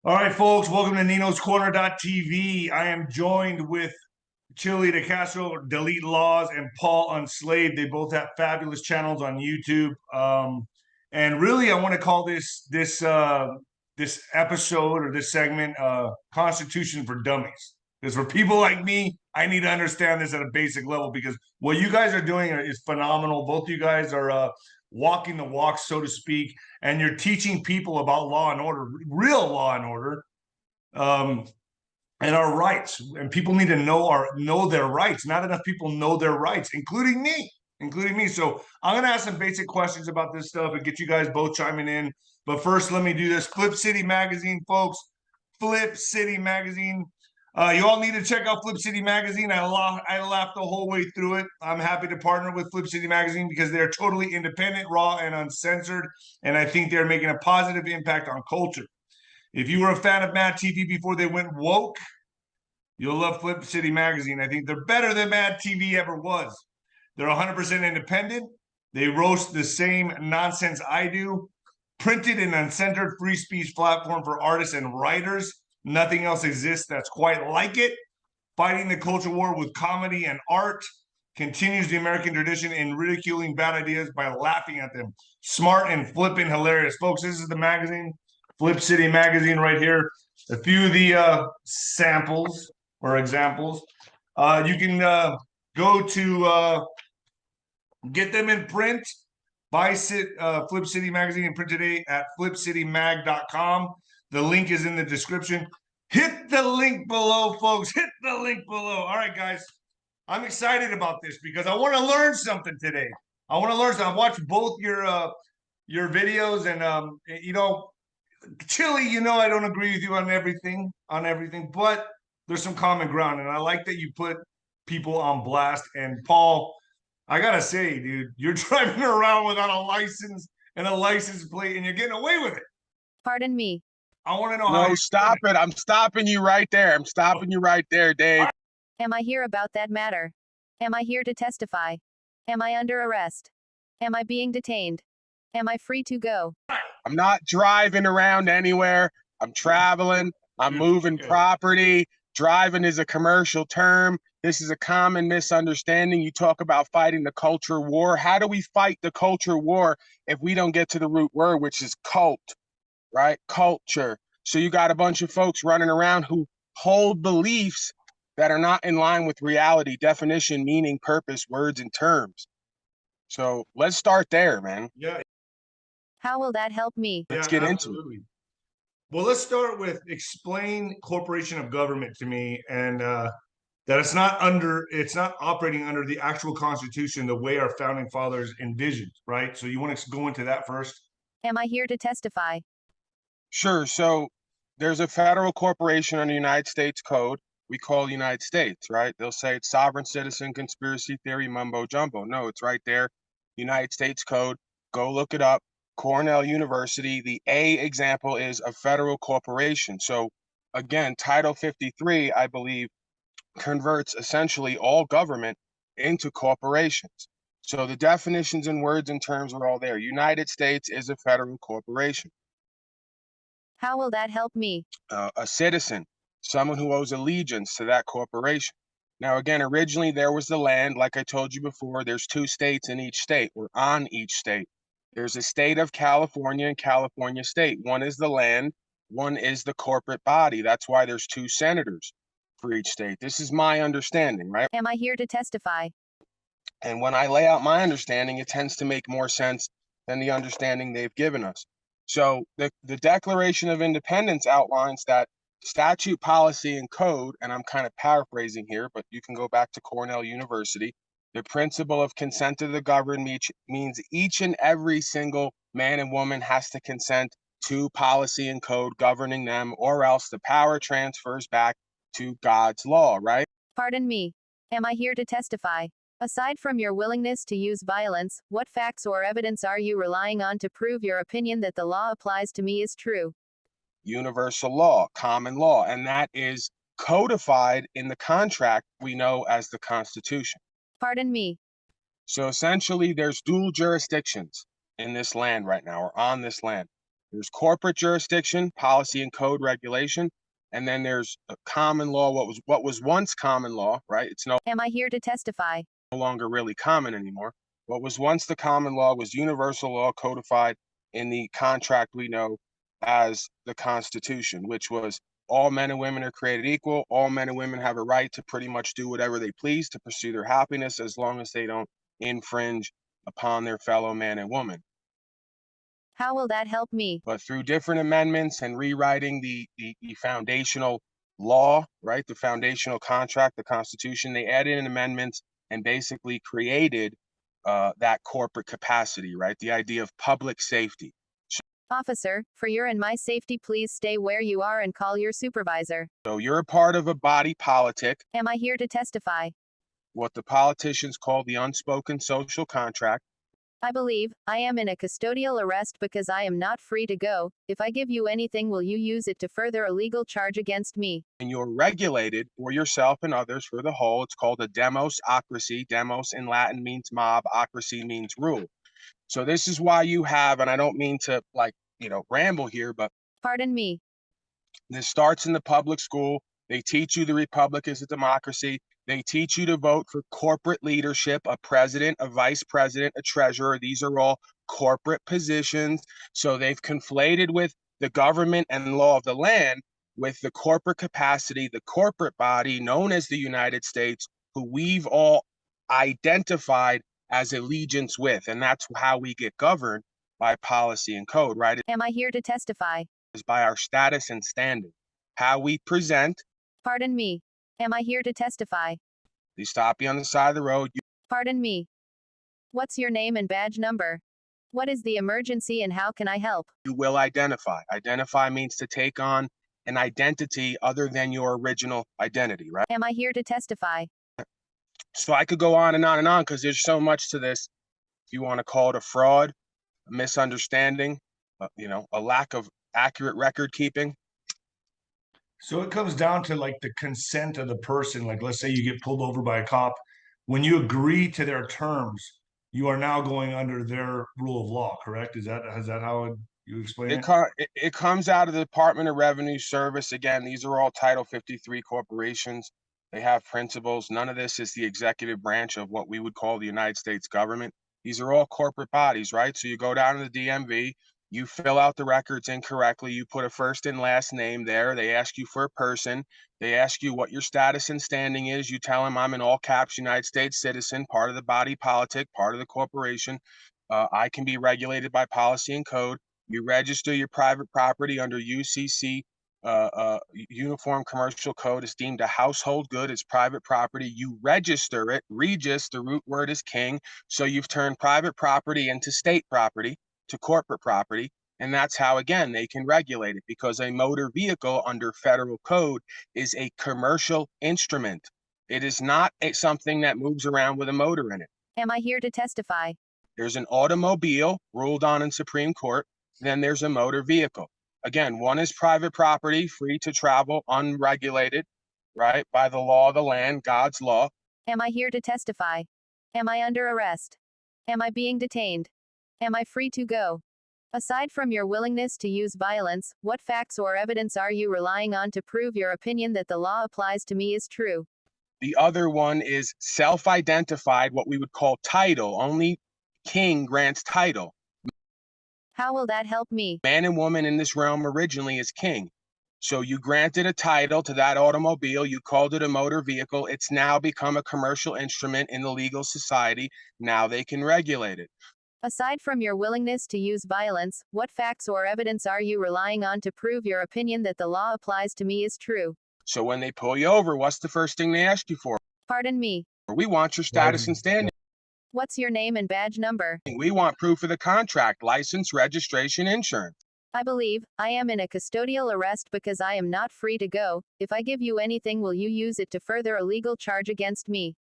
All right, folks, welcome to Nino's Corner.tv. I am joined with Chili de Castro, Delete Lawz, and Paul Unslaved. They both have fabulous channels on YouTube. And really, I want to call this episode or this segment Constitution for Dummies. Because for people like me, I need to understand this at a basic level because what you guys are doing is phenomenal. Both of you guys are walking the walk, so to speak, and you're teaching people about law and order, real law and order, um, and our rights. And people need to know their rights. Not enough people know their rights, including me. Including me. So I'm gonna ask some basic questions about this stuff and get you guys both chiming in. But first, let me do this. Flip City Magazine, folks. Flip City Magazine. You all need to check out Flip City Magazine. I laughed the whole way through it. I'm happy to partner with Flip City Magazine because they're totally independent, raw, and uncensored. And I think they're making a positive impact on culture. If you were a fan of Mad TV before they went woke, you'll love Flip City Magazine. I think they're better than Mad TV ever was. They're 100% independent. They roast the same nonsense I do. Printed and uncensored free speech platform for artists and writers. Nothing else exists that's quite like it. Fighting the culture war with comedy and art. Continues the American tradition in ridiculing bad ideas by laughing at them. Smart and flipping hilarious. Folks, this is the magazine. Flip City Magazine right here. A few of the samples or examples. You can go to get them in print. Buy Flip City Magazine in print today at flipcitymag.com. The link is in the description. Hit the link below, folks. Hit the link below. All right, guys. I'm excited about this because I want to learn something today. I want to learn something. I've watched both your videos, and Chili, I don't agree with you on everything, but there's some common ground, and I like that you put people on blast. And Paul, I gotta say, dude, you're driving around without a license and a license plate, and you're getting away with it. Pardon me. I want to know how. No, stop it. I'm stopping you right there. I'm stopping you right there, Dave. Am I here about that matter? Am I here to testify? Am I under arrest? Am I being detained? Am I free to go? I'm not driving around anywhere. I'm traveling. I'm moving property. Driving is a commercial term. This is a common misunderstanding. You talk about fighting the culture war. How do we fight the culture war if we don't get to the root word, which is cult, right? Culture. So you got a bunch of folks running around who hold beliefs that are not in line with reality, definition, meaning, purpose, words, and terms. So let's start there, man. Yeah. How will that help me? Let's get into it. Well, let's start with explain corporation of government to me, and that it's not operating under the actual Constitution the way our founding fathers envisioned, right? So you want to go into that first? Am I here to testify? Sure. So there's a federal corporation under the United States Code we call the United States, right? They'll say it's sovereign citizen, conspiracy theory, mumbo jumbo. No, it's right there. United States Code. Go look it up. Cornell University. The A example is a federal corporation. So again, Title 53, I believe, converts essentially all government into corporations. So the definitions and words and terms are all there. United States is a federal corporation. How will that help me? A citizen, someone who owes allegiance to that corporation. Now, again, originally there was the land. Like I told you before, there's 2 states in each state, or on each state. There's a state of California and California state. One is the land, one is the corporate body. That's why there's 2 senators for each state. This is my understanding, right? Am I here to testify? And when I lay out my understanding, it tends to make more sense than the understanding they've given us. So the Declaration of Independence outlines that statute, policy, and code, and I'm kind of paraphrasing here, but you can go back to Cornell University. The principle of consent to the governed means each and every single man and woman has to consent to policy and code governing them, or else the power transfers back to God's law, right? Pardon me. Am I here to testify? Aside from your willingness to use violence, what facts or evidence are you relying on to prove your opinion that the law applies to me is true? Universal law, common law, and that is codified in the contract we know as the Constitution. Pardon me. So essentially, there's dual jurisdictions in this land right now, or on this land. There's corporate jurisdiction, policy and code regulation, and then there's a common law, what was once common law, right? It's no Am I here to testify? longer really common anymore. What was once the common law was universal law codified in the contract we know as the Constitution, which was all men and women are created equal. All men and women have a right to pretty much do whatever they please to pursue their happiness as long as they don't infringe upon their fellow man and woman. How will that help me? But through different amendments and rewriting the foundational law, right, the foundational contract, the Constitution, they added in amendments and basically created that corporate capacity, right, the idea of public safety. Officer, for your and my safety, please stay where you are and call your supervisor. So you're a part of a body politic, Am I here to testify? what the politicians call the unspoken social contract. I believe I am in a custodial arrest because I am not free to go. If I give you anything, will you use it to further a legal charge against me? And you're regulated for yourself and others for the whole. It's called a demosocracy. Demos in Latin means mob, ocracy means rule. So this is why you have, and I don't mean to ramble here, but Pardon me. this starts in the public school. They teach you the republic is a democracy. They teach you to vote for corporate leadership, a president, a vice president, a treasurer. These are all corporate positions. So they've conflated with the government and law of the land with the corporate capacity, the corporate body known as the United States, who we've all identified as allegiance with. And that's how we get governed by policy and code, right? Am I here to testify? Is by our status and standing. How we present. Pardon me. Am I here to testify? They stop you on the side of the road. Pardon me. What's your name and badge number? What is the emergency and how can I help? You will identify. Identify means to take on an identity other than your original identity, right? Am I here to testify? So I could go on and on and on because there's so much to this. If you want to call it a fraud, a misunderstanding, a lack of accurate record keeping. So it comes down to like the consent of the person. Like, let's say you get pulled over by a cop. When you agree to their terms, you are now going under their rule of law, correct? Is that how you explain it? It comes out of the Department of Revenue Service. Again, these are all Title 53 corporations. They have principles. None of this is the executive branch of what we would call the United States government. These are all corporate bodies, right? So you go down to the DMV, you fill out the records incorrectly, you put a first and last name there, they ask you for a person, they ask you what your status and standing is, you tell them I'm an all caps United States citizen, part of the body politic, part of the corporation, I can be regulated by policy and code, you register your private property under UCC, Uniform Commercial Code is deemed a household good, it's private property, you register it, regis, the root word is king, so you've turned private property into state property, to corporate property, and that's how, again, they can regulate it, because a motor vehicle under federal code is a commercial instrument. It is not something that moves around with a motor in it. Am I here to testify? There's an automobile ruled on in Supreme Court, then there's a motor vehicle. Again, one is private property, free to travel, unregulated, right, by the law of the land, God's law. Am I here to testify? Am I under arrest? Am I being detained? Am I free to go? Aside from your willingness to use violence, what facts or evidence are you relying on to prove your opinion that the law applies to me is true? The other one is self-identified, what we would call title. Only king grants title. How will that help me? Man and woman in this realm originally is king. So you granted a title to that automobile, you called it a motor vehicle, it's now become a commercial instrument in the legal society. Now they can regulate it. Aside from your willingness to use violence, what facts or evidence are you relying on to prove your opinion that the law applies to me is true? So when they pull you over, what's the first thing they ask you for? Pardon me. We want your status and standing. What's your name and badge number? We want proof of the contract, license, registration, insurance. I believe I am in a custodial arrest because I am not free to go. If I give you anything, will you use it to further a legal charge against me?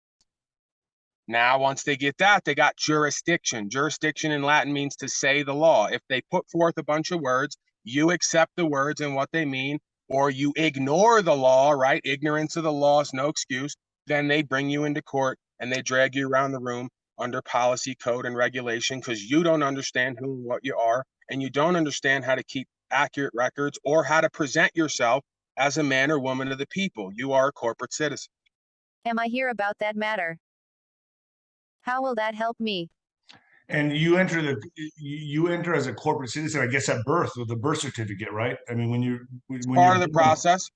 Now, once they get that, they got jurisdiction. Jurisdiction in Latin means to say the law. If they put forth a bunch of words, you accept the words and what they mean, or you ignore the law, right? Ignorance of the law is no excuse. Then they bring you into court and they drag you around the room under policy, code, and regulation because you don't understand who and what you are, and you don't understand how to keep accurate records or how to present yourself as a man or woman of the people. You are a corporate citizen. Am I here about that matter? How will that help me? And you enter as a corporate citizen, I guess, at birth with the birth certificate, right? I mean, when Part you're of the born, process.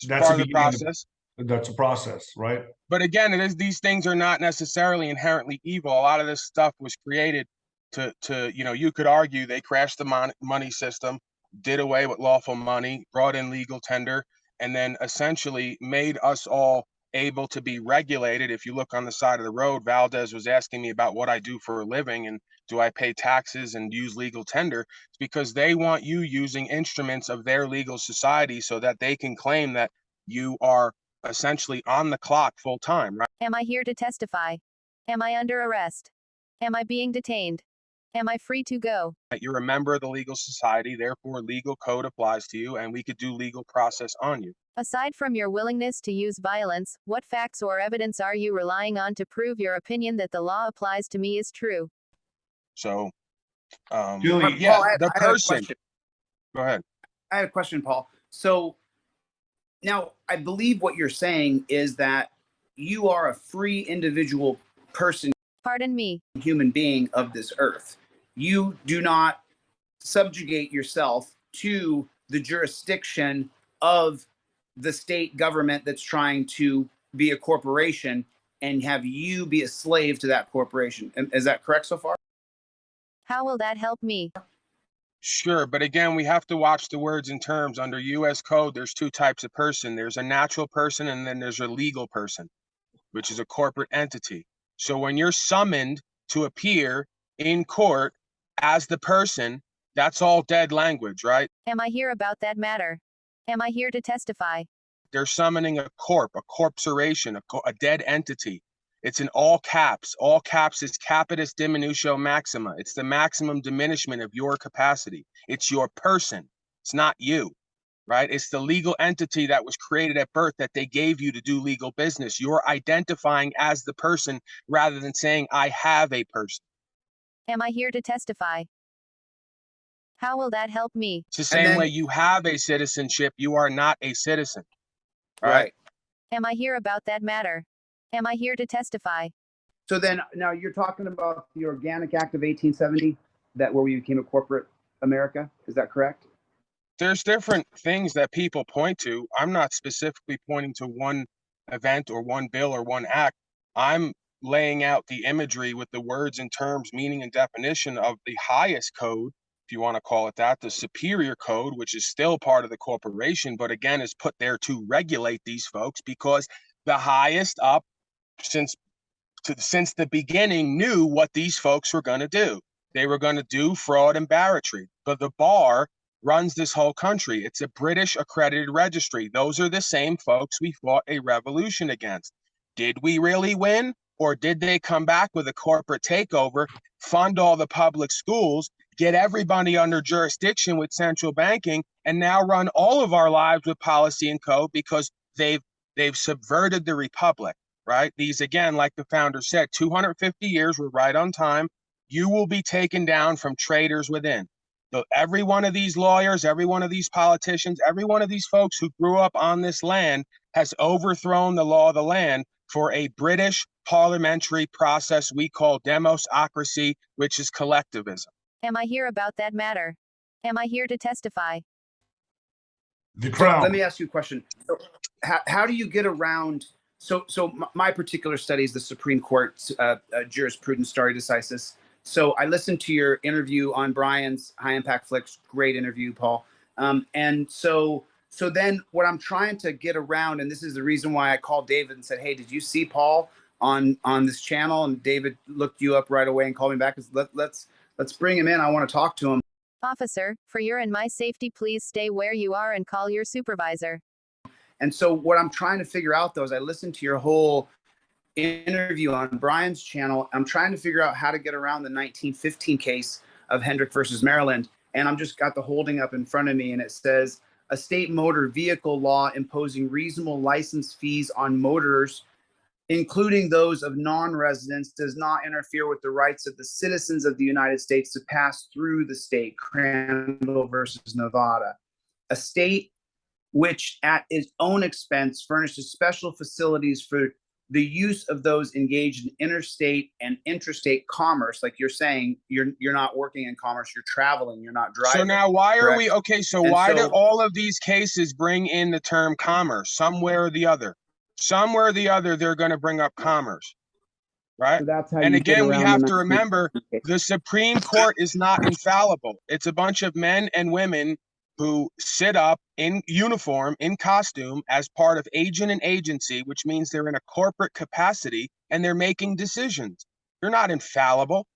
that's Part the of the beginning process. that's a process, right? But again, these things are not necessarily inherently evil. A lot of this stuff was created to you could argue they crashed the money system, did away with lawful money, brought in legal tender, and then essentially made us all able to be regulated. If you look on the side of the road, Valdez was asking me about what I do for a living and do I pay taxes and use legal tender. It's because they want you using instruments of their legal society so that they can claim that you are essentially on the clock full time, right? Am I here to testify? Am I under arrest? Am I being detained? Am I free to go? You're a member of the legal society, therefore legal code applies to you and we could do legal process on you. Aside from your willingness to use violence, what facts or evidence are you relying on to prove your opinion that the law applies to me is true? So, Julie, yeah, Paul, the I had a person. question. Go ahead. I had a question, Paul. So now I believe what you're saying is that you are a free individual person, Pardon me. human being of this earth. You do not subjugate yourself to the jurisdiction of the state government that's trying to be a corporation and have you be a slave to that corporation. Is that correct so far? How will that help me? Sure, but again, we have to watch the words and terms. Under US code, there's two types of person. There's a natural person and then there's a legal person, which is a corporate entity. So when you're summoned to appear in court as the person, that's all dead language, right? Am I here about that matter? Am I here to testify? They're summoning a corporation, a dead entity. It's in all caps. All caps is capitis diminutio maxima. It's the maximum diminishment of your capacity. It's your person. It's not you, right? It's the legal entity that was created at birth that they gave you to do legal business. You're identifying as the person rather than saying, I have a person. Am I here to testify? How will that help me? It's the same way you have a citizenship, you are not a citizen, right? Am I here about that matter? Am I here to testify? So then now you're talking about the Organic Act of 1870, that where we became a corporate America. Is that correct? There's different things that people point to. I'm not specifically pointing to one event or one bill or one act. I'm laying out the imagery with the words and terms, meaning and definition of the highest code, if you want to call it that, the superior code, which is still part of the corporation, but again is put there to regulate these folks because the highest up since the beginning knew what these folks were going to do. They were going to do fraud and barratry. But the bar runs this whole country. It's a British accredited registry. Those are the same folks we fought a revolution against. Did we really win? Or did they come back with a corporate takeover, fund all the public schools, get everybody under jurisdiction with central banking, and now run all of our lives with policy and code because they've subverted the republic, right? These, again, like the founder said, 250 years, we're right on time. You will be taken down from traitors within. So every one of these lawyers, every one of these politicians, every one of these folks who grew up on this land has overthrown the law of the land for a British parliamentary process we call demosocracy, which is collectivism. Am I here about that matter? Am I here to testify? The Crown. Let me ask you a question. So how do you get around? So my particular study is the Supreme Court jurisprudence stare decisis. So I listened to your interview on Brian's High Impact Flicks. Great interview, Paul. And so then what I'm trying to get around, and this is the reason why I called David and said, hey, did you see Paul on this channel? And David looked you up right away and called me back. Let's bring him in. I want to talk to him. Officer, for your and my safety, please stay where you are and call your supervisor. And so what I'm trying to figure out, though, is I listened to your whole interview on Brian's channel. I'm trying to figure out how to get around the 1915 case of Hendrick versus Maryland. And I'm just got the holding up in front of me, and it says a state motor vehicle law imposing reasonable license fees on motors including those of non-residents, does not interfere with the rights of the citizens of the United States to pass through the state. Crandall versus Nevada. A state which at its own expense furnishes special facilities for the use of those engaged in interstate and intrastate commerce. Like you're saying, you're not working in commerce, you're traveling, you're not driving. So now why are correct? we, okay, so And why do so- all of these cases bring in the term commerce, somewhere or the other? Somewhere or the other, they're going to bring up commerce, right? So that's how And you get again, we around have the to remember 1960 the Supreme Court is not infallible. It's a bunch of men and women who sit up in uniform, in costume, as part of agent and agency, which means they're in a corporate capacity and they're making decisions. They're not infallible.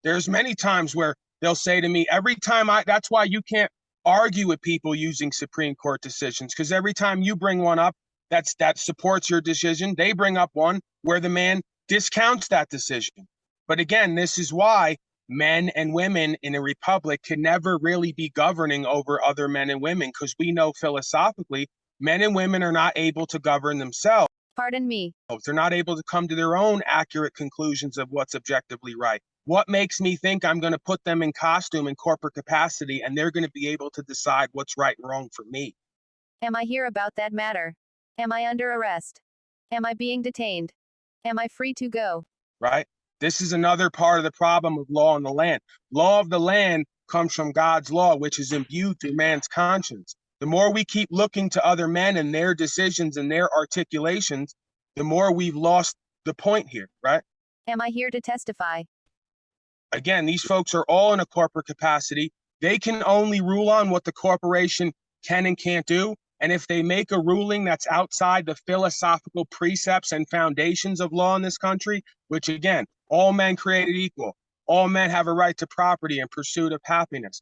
There's many times where they'll say to me, every time that's why you can't argue with people using Supreme Court decisions, because every time you bring one up that supports your decision, they bring up one where the man discounts that decision. But again, this is why men and women in a republic can never really be governing over other men and women, because we know philosophically, men and women are not able to govern themselves. Pardon me. They're not able to come to their own accurate conclusions of what's objectively right. What makes me think I'm going to put them in costume in corporate capacity and they're going to be able to decide what's right and wrong for me? Am I here about that matter? Am I under arrest? Am I being detained? Am I free to go? Right? This is another part of the problem of law in the land. Law of the land comes from God's law, which is imbued through man's conscience. The more we keep looking to other men and their decisions and their articulations, the more we've lost the point here, right? Am I here to testify? Again, these folks are all in a corporate capacity. They can only rule on what the corporation can and can't do. And if they make a ruling that's outside the philosophical precepts and foundations of law in this country, which again, all men created equal, all men have a right to property and pursuit of happiness.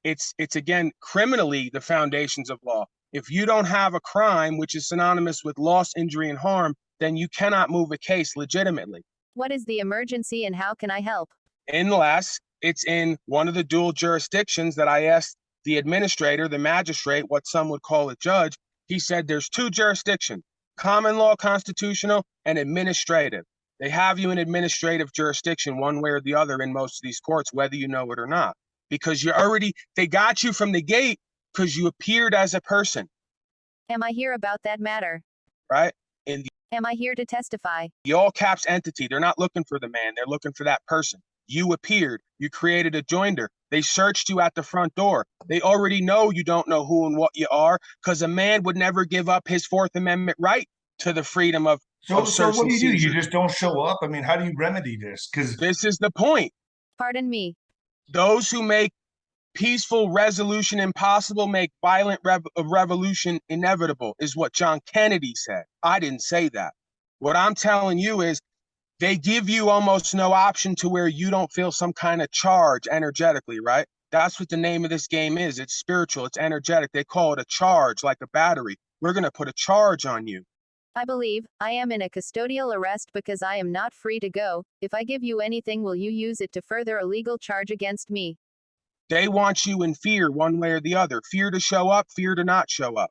It's again, criminally the foundations of law. If you don't have a crime, which is synonymous with loss, injury, and harm, then you cannot move a case legitimately. What is the emergency and how can I help? Unless it's in one of the dual jurisdictions that I asked the administrator, the magistrate, what some would call a judge. He said there's two jurisdictions, common law, constitutional, and administrative. They have you in administrative jurisdiction one way or the other in most of these courts, whether you know it or not, because they got you from the gate because you appeared as a person. Am I here about that matter? Right? In Am I here to testify? the all caps entity, they're not looking for the man, they're looking for that person. You appeared, you created a joinder. They searched you at the front door. They already know you don't know who and what you are, because a man would never give up his Fourth Amendment right to the freedom of So search what and do? You seizure. just don't show up? I mean, how do you remedy this? Because This is the point. Pardon me. Those who make peaceful resolution impossible make violent revolution inevitable, is what John Kennedy said. I didn't say that. What I'm telling you is they give you almost no option to where you don't feel some kind of charge energetically, right? That's what the name of this game is. It's spiritual, it's energetic. They call it a charge, like a battery. We're going to put a charge on you. I believe I am in a custodial arrest because I am not free to go. If I give you anything, will you use it to further a legal charge against me? They want you in fear one way or the other. Fear to show up, fear to not show up.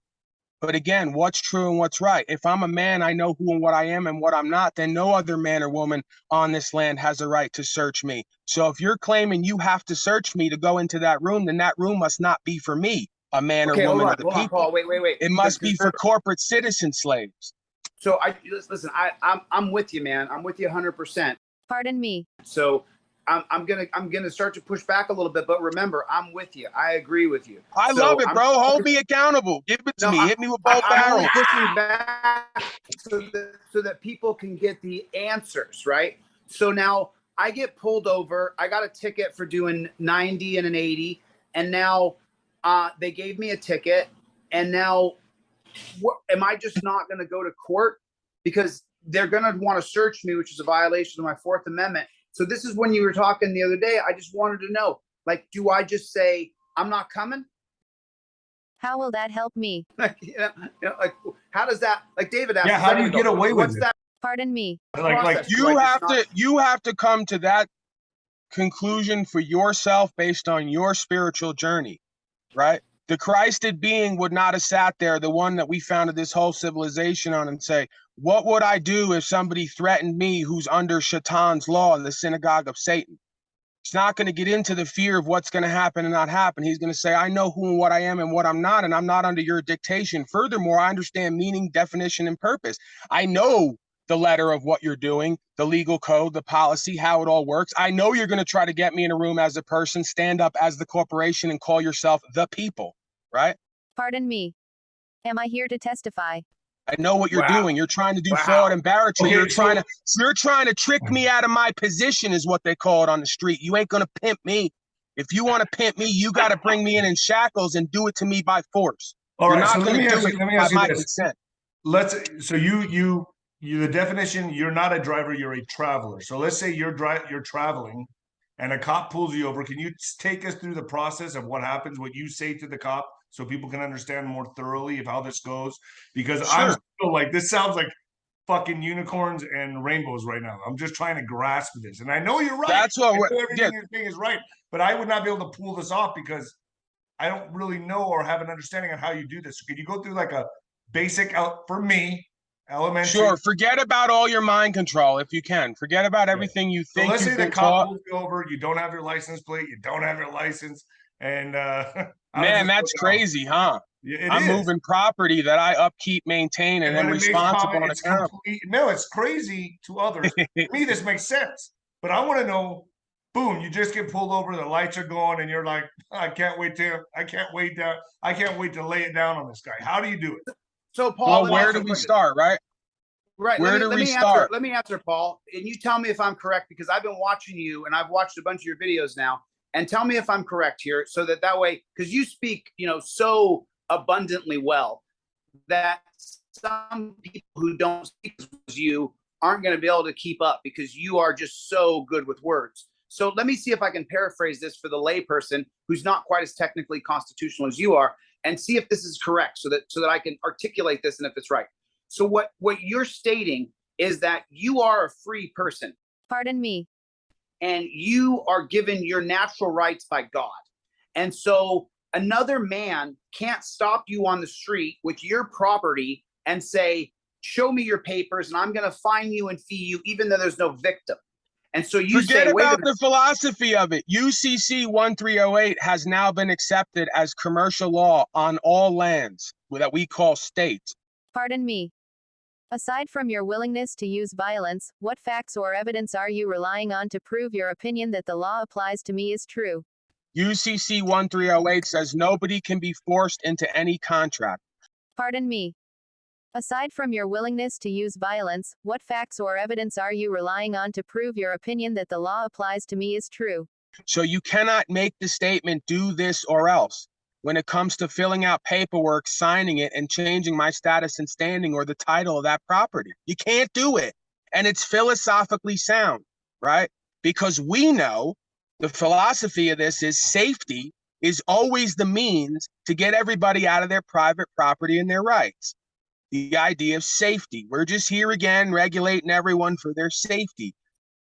But again, what's true and what's right? If I'm a man, I know who and what I am and what I'm not, then no other man or woman on this land has a right to search me. So if you're claiming you have to search me to go into that room, then that room must not be for me, a man or woman of the hold on, people. Paul. Wait. It must be for corporate citizen slaves. So listen. I'm with you, man. I'm with you 100%. Pardon me. So I'm gonna start to push back a little bit, but remember, I'm with you. I agree with you. I love it, bro. Hold me accountable. Give it to me. Hit me with both I'm only barrels. pushing back so that people can get the answers, right? So now I get pulled over. I got a ticket for doing 90 and an 80, and now they gave me a ticket, and now am I just not going to go to court because they're going to want to search me, which is a violation of my Fourth Amendment? So this is when you were talking the other day. I just wanted to know, like, do I just say I'm not coming? How will that help me? Like, like, how does that? Like David asked. Yeah, how do you get away with what's it? that Pardon me. like process? You have to come to that conclusion for yourself based on your spiritual journey, right? The Christed being would not have sat there, the one that we founded this whole civilization on, and say, what would I do if somebody threatened me who's under Shaitan's law in the synagogue of Satan? He's not going to get into the fear of what's going to happen and not happen. He's going to say, I know who and what I am and what I'm not, and I'm not under your dictation. Furthermore, I understand meaning, definition, and purpose. I know the letter of what you're doing, the legal code, the policy, how it all works. I know you're going to try to get me in a room as a person, stand up as the corporation, and call yourself the people, right? Pardon me. Am I here to testify? I know what you're doing. You're trying to do fraud and barratry. Okay, you're trying to trick me out of my position, is what they call it on the street. You ain't gonna pimp me. If you want to pimp me, you got to bring me in shackles and do it to me by force. All You're right, not so let gonna me do ask it you, let me by ask you my this. consent. So you the definition, you're not a driver, you're a traveler. So let's say you're traveling and a cop pulls you over. Can you take us through the process of what happens, what you say to the cop, so people can understand more thoroughly of how this goes? Because I'm Sure. still like, this sounds like fucking unicorns and rainbows right now. I'm just trying to grasp this. And I know you're right. That's what I know we're, everything you're saying is right, but I would not be able to pull this off because I don't really know or have an understanding of how you do this. So could you go through like a basic for me, elementary? Sure. Forget about all your mind control if you can. Forget about everything you So think let's say you've the been cop taught. pulls you over, you don't have your license plate, you don't have your license, and Man, that's crazy, huh? I'm moving property that I upkeep, maintain, and But am it makes responsible and it's accountable. complete. No, it's crazy to others. To me, this makes sense. But I want to know, boom, you just get pulled over, the lights are going, and you're like, I can't wait to lay it down on this guy. How do you do it? So Paul, Well, let me where ask do you a we question. start, right? Right. Where do we start? Let me answer, Paul. And you tell me if I'm correct, because I've been watching you and I've watched a bunch of your videos now. And tell me if I'm correct here, so that way, because you speak, so abundantly well that some people who don't speak as you aren't going to be able to keep up, because you are just so good with words. So let me see if I can paraphrase this for the layperson who's not quite as technically constitutional as you are, and see if this is correct, so that I can articulate this and if it's right. So what you're stating is that you are a free person. Pardon me. And you are given your natural rights by God. And so another man can't stop you on the street with your property and say, show me your papers and I'm going to fine you and fee you, even though there's no victim. And so you Forget say, wait a about minute. the philosophy of it. UCC 1308 has now been accepted as commercial law on all lands that we call states. Pardon me. Aside from your willingness to use violence, what facts or evidence are you relying on to prove your opinion that the law applies to me is true? UCC 1308 says nobody can be forced into any contract. Pardon me. Aside from your willingness to use violence, what facts or evidence are you relying on to prove your opinion that the law applies to me is true? So you cannot make the statement, do this or else. When it comes to filling out paperwork, signing it, and changing my status and standing or the title of that property. You can't do it. And it's philosophically sound, right? Because we know the philosophy of this is safety is always the means to get everybody out of their private property and their rights. The idea of safety. We're just here again, regulating everyone for their safety.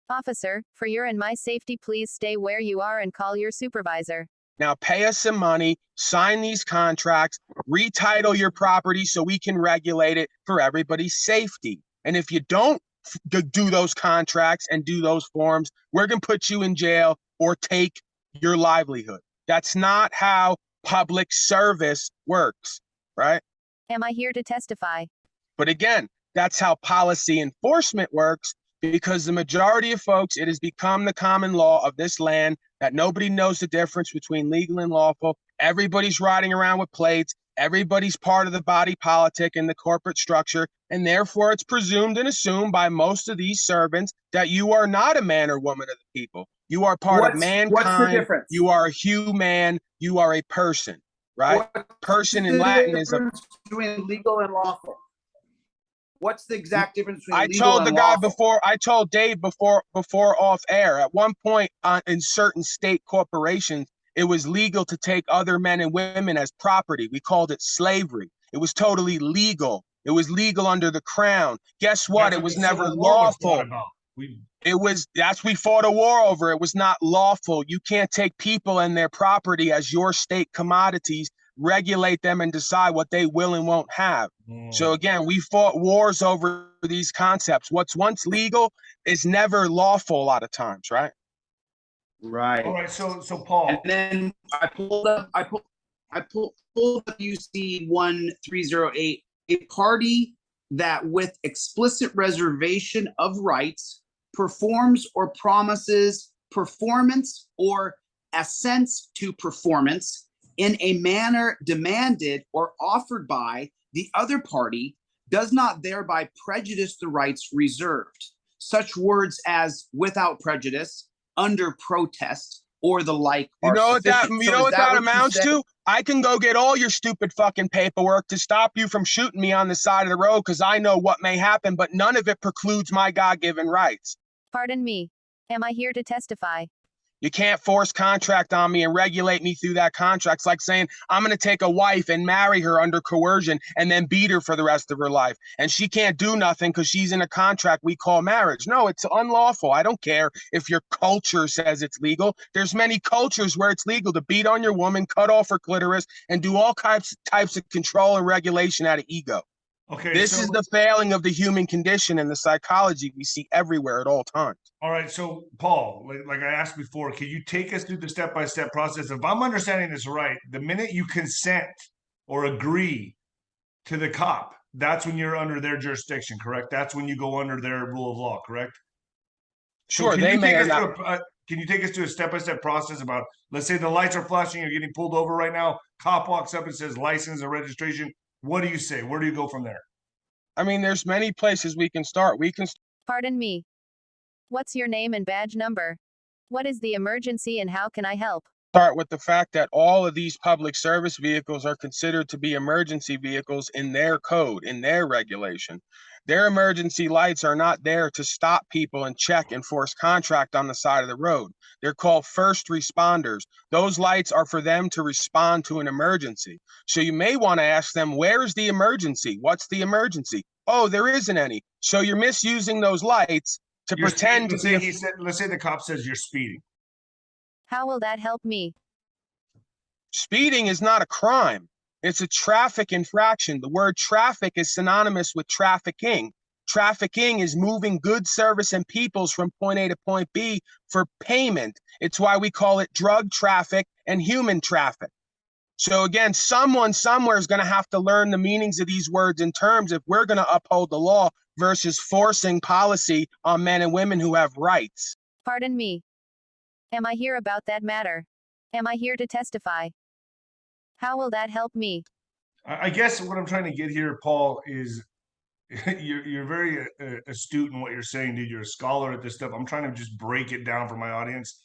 Officer, for your and my safety, please stay where you are and call your supervisor. Now pay us some money, sign these contracts, retitle your property so we can regulate it for everybody's safety. And if you don't do those contracts and do those forms, we're going to put you in jail or take your livelihood. That's not how public service works, right? Am I here to testify? But again, that's how policy enforcement works, because the majority of folks, it has become the common law of this land that nobody knows the difference between legal and lawful. Everybody's riding around with plates. Everybody's part of the body politic and the corporate structure. And therefore, it's presumed and assumed by most of these servants that you are not a man or woman of the people. You are part of mankind. What's the difference? You are a human. You are a person, right? Person in Latin is a... between legal and lawful. What's the exact difference between I legal told and the guy lawful? before, I told Dave before off air, at one point in certain state corporations, it was legal to take other men and women as property. We called it slavery. It was totally legal. It was legal under the crown. Guess what? It was never lawful. We fought a war over. It was not lawful. You can't take people and their property as your state commodities regulate them and decide what they will and won't have. So again, we fought wars over these concepts. What's once legal is never lawful a lot of times, right? Right. All right. So Paul. And then I pulled up UC 1308, a party that with explicit reservation of rights performs or promises performance or assents to performance in a manner demanded or offered by the other party does not thereby prejudice the rights reserved. Such words as without prejudice, under protest, or the like. You know what that So amounts to? I can go get all your stupid fucking paperwork to stop you from shooting me on the side of the road because I know what may happen, but none of it precludes my God-given rights. Pardon me. Am I here to testify? You can't force contract on me and regulate me through that contract. It's like saying I'm going to take a wife and marry her under coercion and then beat her for the rest of her life. And she can't do nothing because she's in a contract we call marriage. No, it's unlawful. I don't care if your culture says it's legal. There's many cultures where it's legal to beat on your woman, cut off her clitoris, and do all types of control and regulation out of ego. Okay. This is the failing of the human condition and the psychology we see everywhere at all times. All right, so Paul, like I asked before, can you take us through the step-by-step process? If I'm understanding this right, the minute you consent or agree to the cop, that's when you're under their jurisdiction, correct? That's when you go under their rule of law, correct? Sure, So they may or not. can you take us to a step-by-step process about, let's say the lights are flashing, you're getting pulled over right now, cop walks up and says license and registration. What do you say? Where do you go from there? I mean, there's many places we can start. Pardon me. What's your name and badge number? What is the emergency and how can I help? Start with the fact that all of these public service vehicles are considered to be emergency vehicles in their code, in their regulation. Their emergency lights are not there to stop people and check and force contract on the side of the road. They're called first responders. Those lights are for them to respond to an emergency. So you may want to ask them, where's the emergency? What's the emergency? Oh, there isn't any. So you're misusing those lights to pretend to be. Let's say the cop says you're speeding. How will that help me? Speeding is not a crime. It's a traffic infraction. The word traffic is synonymous with trafficking. Trafficking is moving goods, service, and peoples from point A to point B for payment. It's why we call it drug traffic and human traffic. So again, someone somewhere is going to have to learn the meanings of these words and terms if we're going to uphold the law versus forcing policy on men and women who have rights. Pardon me. Am I here about that matter? Am I here to testify? How will that help me? I guess what I'm trying to get here, Paul, is you're very astute in what you're saying, dude. You're a scholar at this stuff. I'm trying to just break it down for my audience.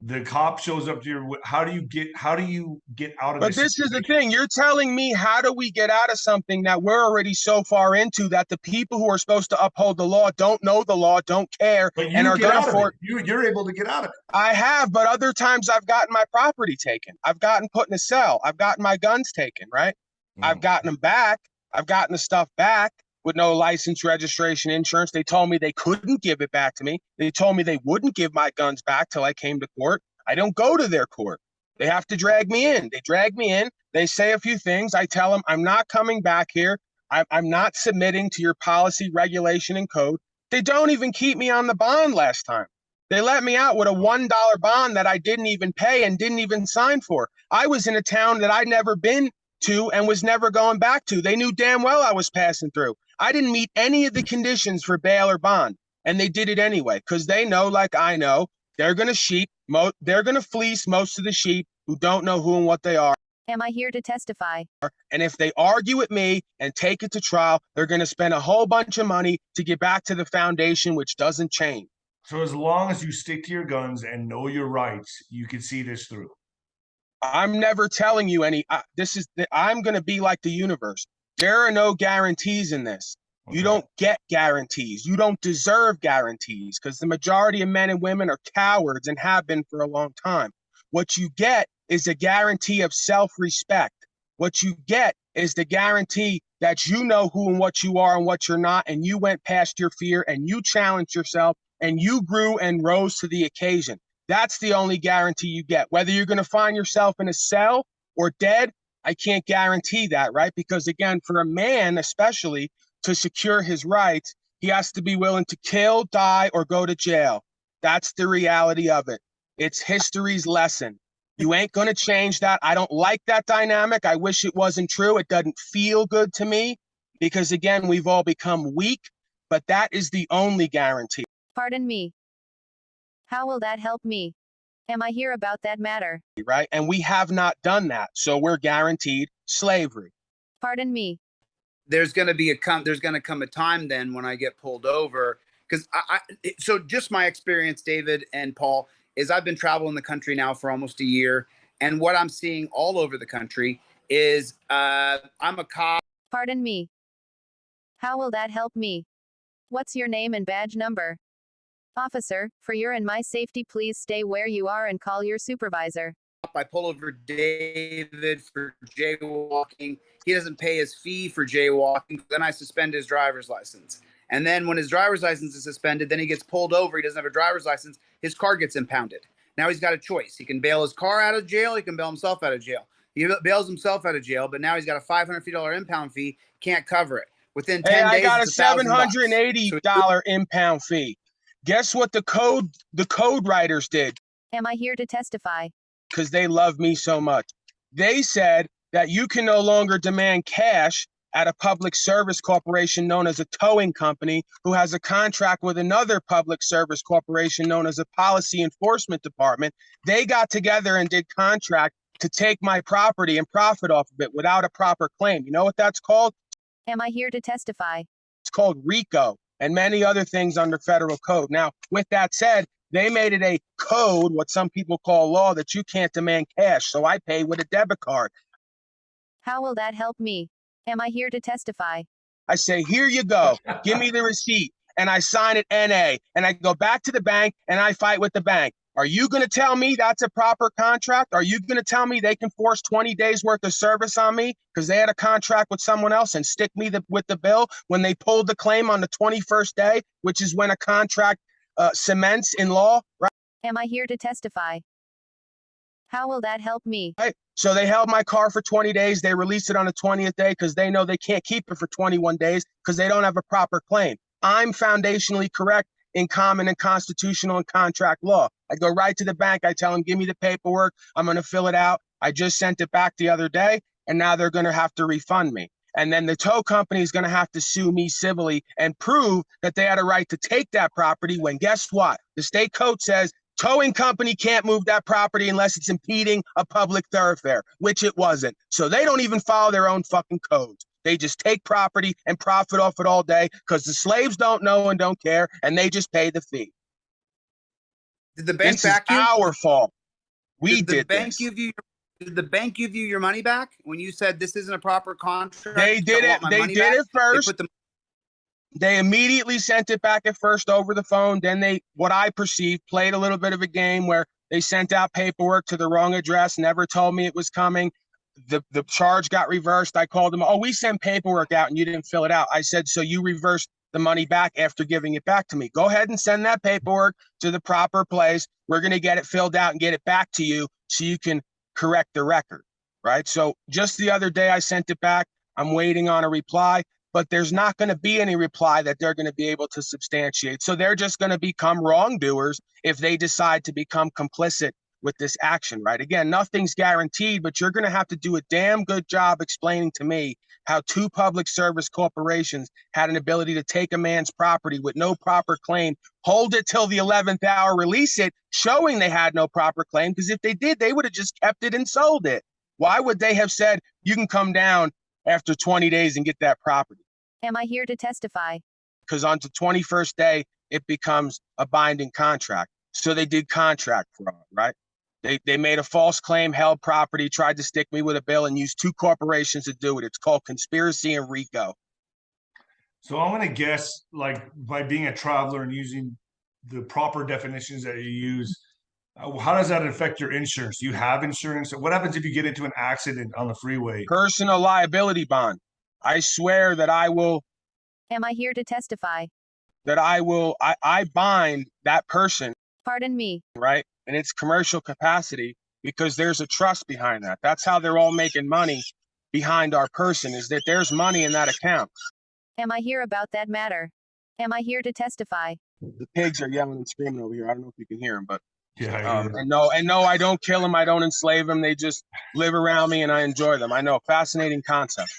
The cop shows up to your. How do you get out of? But this is the thing. You're telling me how do we get out of something that we're already so far into that the people who are supposed to uphold the law don't know the law, don't care, and are going to You're able to get out of it. I have, but other times I've gotten my property taken. I've gotten put in a cell. I've gotten my guns taken, right? I've gotten them back. I've gotten the stuff back with no license, registration, insurance. They told me they couldn't give it back to me. They told me they wouldn't give my guns back till I came to court. I don't go to their court. They have to drag me in. They drag me in. They say a few things. I tell them I'm not coming back here. I'm not submitting to your policy, regulation, and code. They don't even keep me on the bond last time. They let me out with a $1 bond that I didn't even pay and didn't even sign for. I was in a town that I'd never been to and was never going back to. They knew damn well I was passing through. I didn't meet any of the conditions for bail or bond, and they did it anyway because they know, like I know, they're going to fleece most of the sheep who don't know who and what they are. Am I here to testify? And if they argue with me and take it to trial, they're going to spend a whole bunch of money to get back to the foundation, which doesn't change. So as long as you stick to your guns and know your rights, you can see this through. I'm never telling you I'm going to be like the universe. There are no guarantees in this. Okay. You don't get guarantees. You don't deserve guarantees because the majority of men and women are cowards and have been for a long time. What you get is a guarantee of self-respect. What you get is the guarantee that you know who and what you are and what you're not, and you went past your fear and you challenged yourself and you grew and rose to the occasion. That's the only guarantee you get. Whether you're going to find yourself in a cell or dead, I can't guarantee that, right? Because again, for a man, especially to secure his rights, he has to be willing to kill, die, or go to jail. That's the reality of it. It's history's lesson. You ain't going to change that. I don't like that dynamic. I wish it wasn't true. It doesn't feel good to me because, again, we've all become weak, but that is the only guarantee. Pardon me. How will that help me? Am I here about that matter? Right? And we have not done that. So we're guaranteed slavery. Pardon me. There's going to come a time then when I get pulled over, because so just my experience, David and Paul, is I've been traveling the country now for almost a year, and what I'm seeing all over the country is I'm a cop. Pardon me. How will that help me? What's your name and badge number? Officer, for your and my safety, please stay where you are and call your supervisor. I pull over David for jaywalking. He doesn't pay his fee for jaywalking. Then I suspend his driver's license. And then when his driver's license is suspended, then he gets pulled over. He doesn't have a driver's license. His car gets impounded. Now he's got a choice. He can bail his car out of jail. He can bail himself out of jail. He bails himself out of jail, but now he's got a $550 impound fee. Can't cover it. Within 10 days, I got a it's $1,000. $780 impound fee. Guess what the code writers did? Am I here to testify? Because they love me so much. They said that you can no longer demand cash at a public service corporation known as a towing company who has a contract with another public service corporation known as a policy enforcement department. They got together and did contract to take my property and profit off of it without a proper claim. You know what that's called? Am I here to testify? It's called RICO and many other things under federal code. Now, with that said, they made it a code, what some people call law, that you can't demand cash. So I pay with a debit card. How will that help me? Am I here to testify? I say, here you go. Give me the receipt. And I sign it NA. And I go back to the bank and I fight with the bank. Are you going to tell me that's a proper contract? Are you going to tell me they can force 20 days worth of service on me because they had a contract with someone else and stick me with the bill when they pulled the claim on the 21st day, which is when a contract cements in law, right? Am I here to testify? How will that help me? Right. So they held my car for 20 days. They released it on the 20th day because they know they can't keep it for 21 days because they don't have a proper claim. I'm foundationally correct in common and constitutional and contract law. I go right to the bank. I tell them, give me the paperwork. I'm going to fill it out. I just sent it back the other day, and now they're going to have to refund me. And then the tow company is going to have to sue me civilly and prove that they had a right to take that property when, guess what? The state code says towing company can't move that property unless it's impeding a public thoroughfare, which it wasn't. So they don't even follow their own fucking codes. They just take property and profit off it all day because the slaves don't know and don't care, and they just pay the fee. Did the bank This back is you? our fault. We Did the did bank this. Did the bank give you your money back when you said this isn't a proper contract? They did it. They did it first. They immediately sent it back at first over the phone. Then they, what I perceived, played a little bit of a game where they sent out paperwork to the wrong address, never told me it was coming. The charge got reversed. I called them. Oh, we sent paperwork out and you didn't fill it out. I said, so you reversed the money back after giving it back to me. Go ahead and send that paperwork to the proper place. We're going to get it filled out and get it back to you so you can correct the record, right? So just the other day I sent it back. I'm waiting on a reply, but there's not going to be any reply that they're going to be able to substantiate. So they're just going to become wrongdoers if they decide to become complicit with this action, right? Again, nothing's guaranteed, but you're going to have to do a damn good job explaining to me how two public service corporations had an ability to take a man's property with no proper claim, hold it till the 11th hour, release it, showing they had no proper claim, because if they did, they would have just kept it and sold it. Why would they have said, you can come down after 20 days and get that property? Am I here to testify? Because on the 21st day, it becomes a binding contract. So they did contract fraud, right? They made a false claim, held property, tried to stick me with a bill, and used two corporations to do it. It's called conspiracy and RICO. So I'm going to guess, like, by being a traveler and using the proper definitions that you use, how does that affect your insurance? Do you have insurance? What happens if you get into an accident on the freeway? Personal liability bond. I swear that I will. Am I here to testify? That I bind that person. Pardon me. Right? In its commercial capacity because there's a trust behind that. That's how they're all making money behind our person, is that there's money in that account. Am I here about that matter? Am I here to testify? The pigs are yelling and screaming over here. I don't know if you can hear them, but Yeah, I hear it. and no, I don't kill them. I don't enslave them. They just live around me, and I enjoy them. I know, fascinating concept.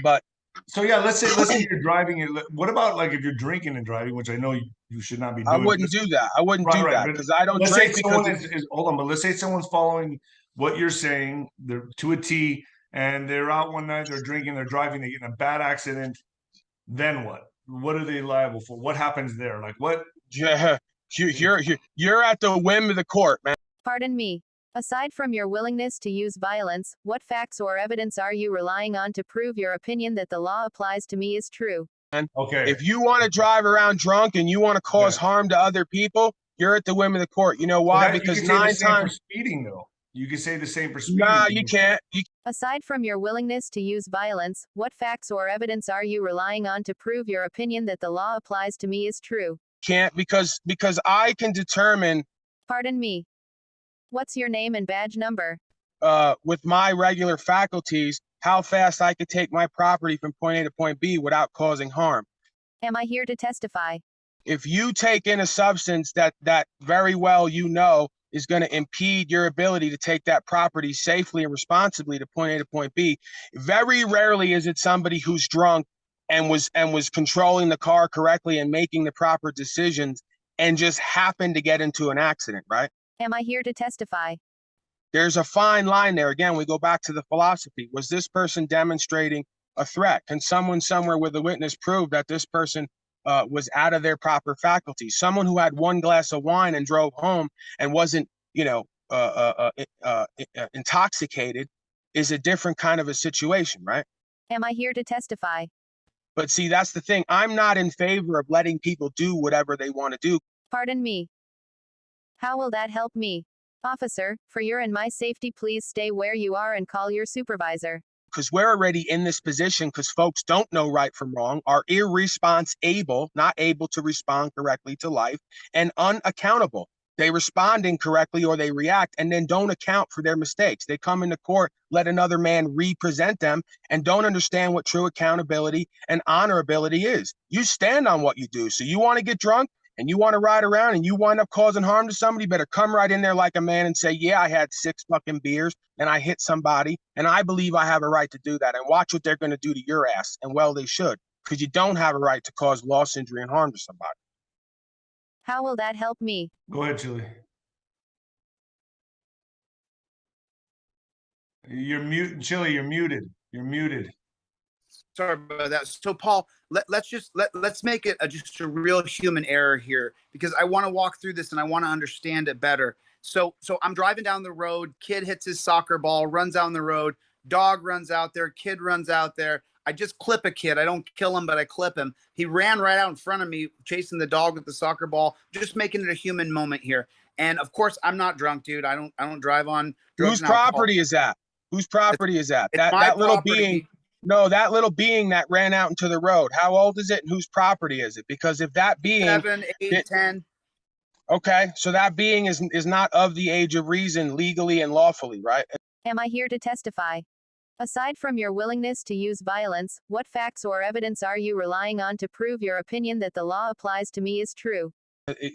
But So yeah, let's say you're driving it. What about like if you're drinking and driving, which I know you should not be doing. I wouldn't do that. I wouldn't do that but because I don't let's say drink someone because is hold on, but let's say someone's following what you're saying, they're to a T, and they're out one night, they're drinking, they're driving, they get in a bad accident. Then what? What are they liable for? What happens there? Like what? yeah, you're at the whim of the court, man. Pardon me. Aside from your willingness to use violence, what facts or evidence are you relying on to prove your opinion that the law applies to me is true? Okay. If you want to drive around drunk and you want to cause harm to other people, you're at the whim of the court. You know why? Because you can say 9 the same times. for speeding, though. You can say the same for speeding. Nah, you can't. Aside from your willingness to use violence, what facts or evidence are you relying on to prove your opinion that the law applies to me is true? Can't because I can determine Pardon me. What's your name and badge number? with my regular faculties how fast I could take my property from point A to point B without causing harm. Am I here to testify? If you take in a substance that very well you know is going to impede your ability to take that property safely and responsibly to point A to point B, very rarely is it somebody who's drunk and was controlling the car correctly and making the proper decisions and just happened to get into an accident, right? Am I here to testify? There's a fine line there. Again, we go back to the philosophy. Was this person demonstrating a threat? Can someone somewhere with a witness prove that this person was out of their proper faculties? Someone who had one glass of wine and drove home and wasn't, intoxicated is a different kind of a situation, right? Am I here to testify? But see, that's the thing. I'm not in favor of letting people do whatever they want to do. Pardon me. How will that help me? Officer, for your and my safety, please stay where you are and call your supervisor. Because we're already in this position because folks don't know right from wrong, are irresponsible, not able to respond correctly to life, and unaccountable. They respond incorrectly or they react and then don't account for their mistakes. They come into court, let another man represent them, and don't understand what true accountability and honorability is. You stand on what you do. So you want to get drunk and you want to ride around and you wind up causing harm to somebody, better come right in there like a man and say, yeah, I had 6 fucking beers and I hit somebody and I believe I have a right to do that, and watch what they're going to do to your ass. And well, they should, because you don't have a right to cause loss, injury, and harm to somebody. How will that help me? Go ahead, Chili. You're mute, Chili. You're muted. You're muted. Sorry about that. So Paul, let's make it just a real human error here, because I want to walk through this and I want to understand it better. So I'm driving down the road, kid hits his soccer ball, runs down the road, dog runs out there, kid runs out there. I just clip a kid. I don't kill him, but I clip him. He ran right out in front of me, chasing the dog with the soccer ball, just making it a human moment here. And of course, I'm not drunk, dude. I don't drive on drugs. Whose property is that? Whose property is that? That little being. No, that little being that ran out into the road. How old is it and whose property is it? Because if that being 7, 8, 10. Okay, so that being is not of the age of reason legally and lawfully, right? Am I here to testify? Aside from your willingness to use violence, what facts or evidence are you relying on to prove your opinion that the law applies to me is true?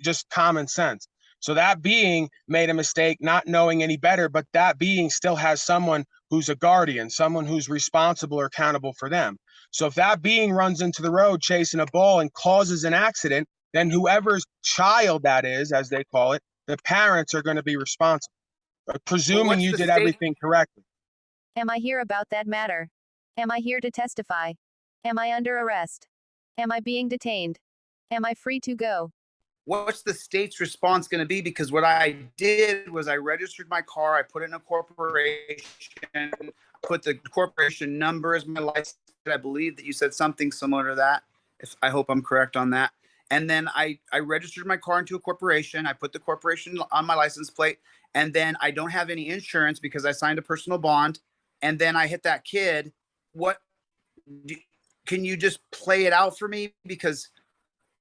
Just common sense. So that being made a mistake, not knowing any better, but that being still has someone who's a guardian, someone who's responsible or accountable for them. So if that being runs into the road chasing a ball and causes an accident, then whoever's child that is, as they call it, the parents are going to be responsible, presuming you did everything correctly. Am I here about that matter? Am I here to testify? Am I under arrest? Am I being detained? Am I free to go? What's the state's response going to be? Because what I did was I registered my car, I put it in a corporation, put the corporation number as my license. I believe that you said something similar to that. I hope I'm correct on that. And then I registered my car into a corporation. I put the corporation on my license plate, and then I don't have any insurance because I signed a personal bond. And then I hit that kid. Can you just play it out for me? Because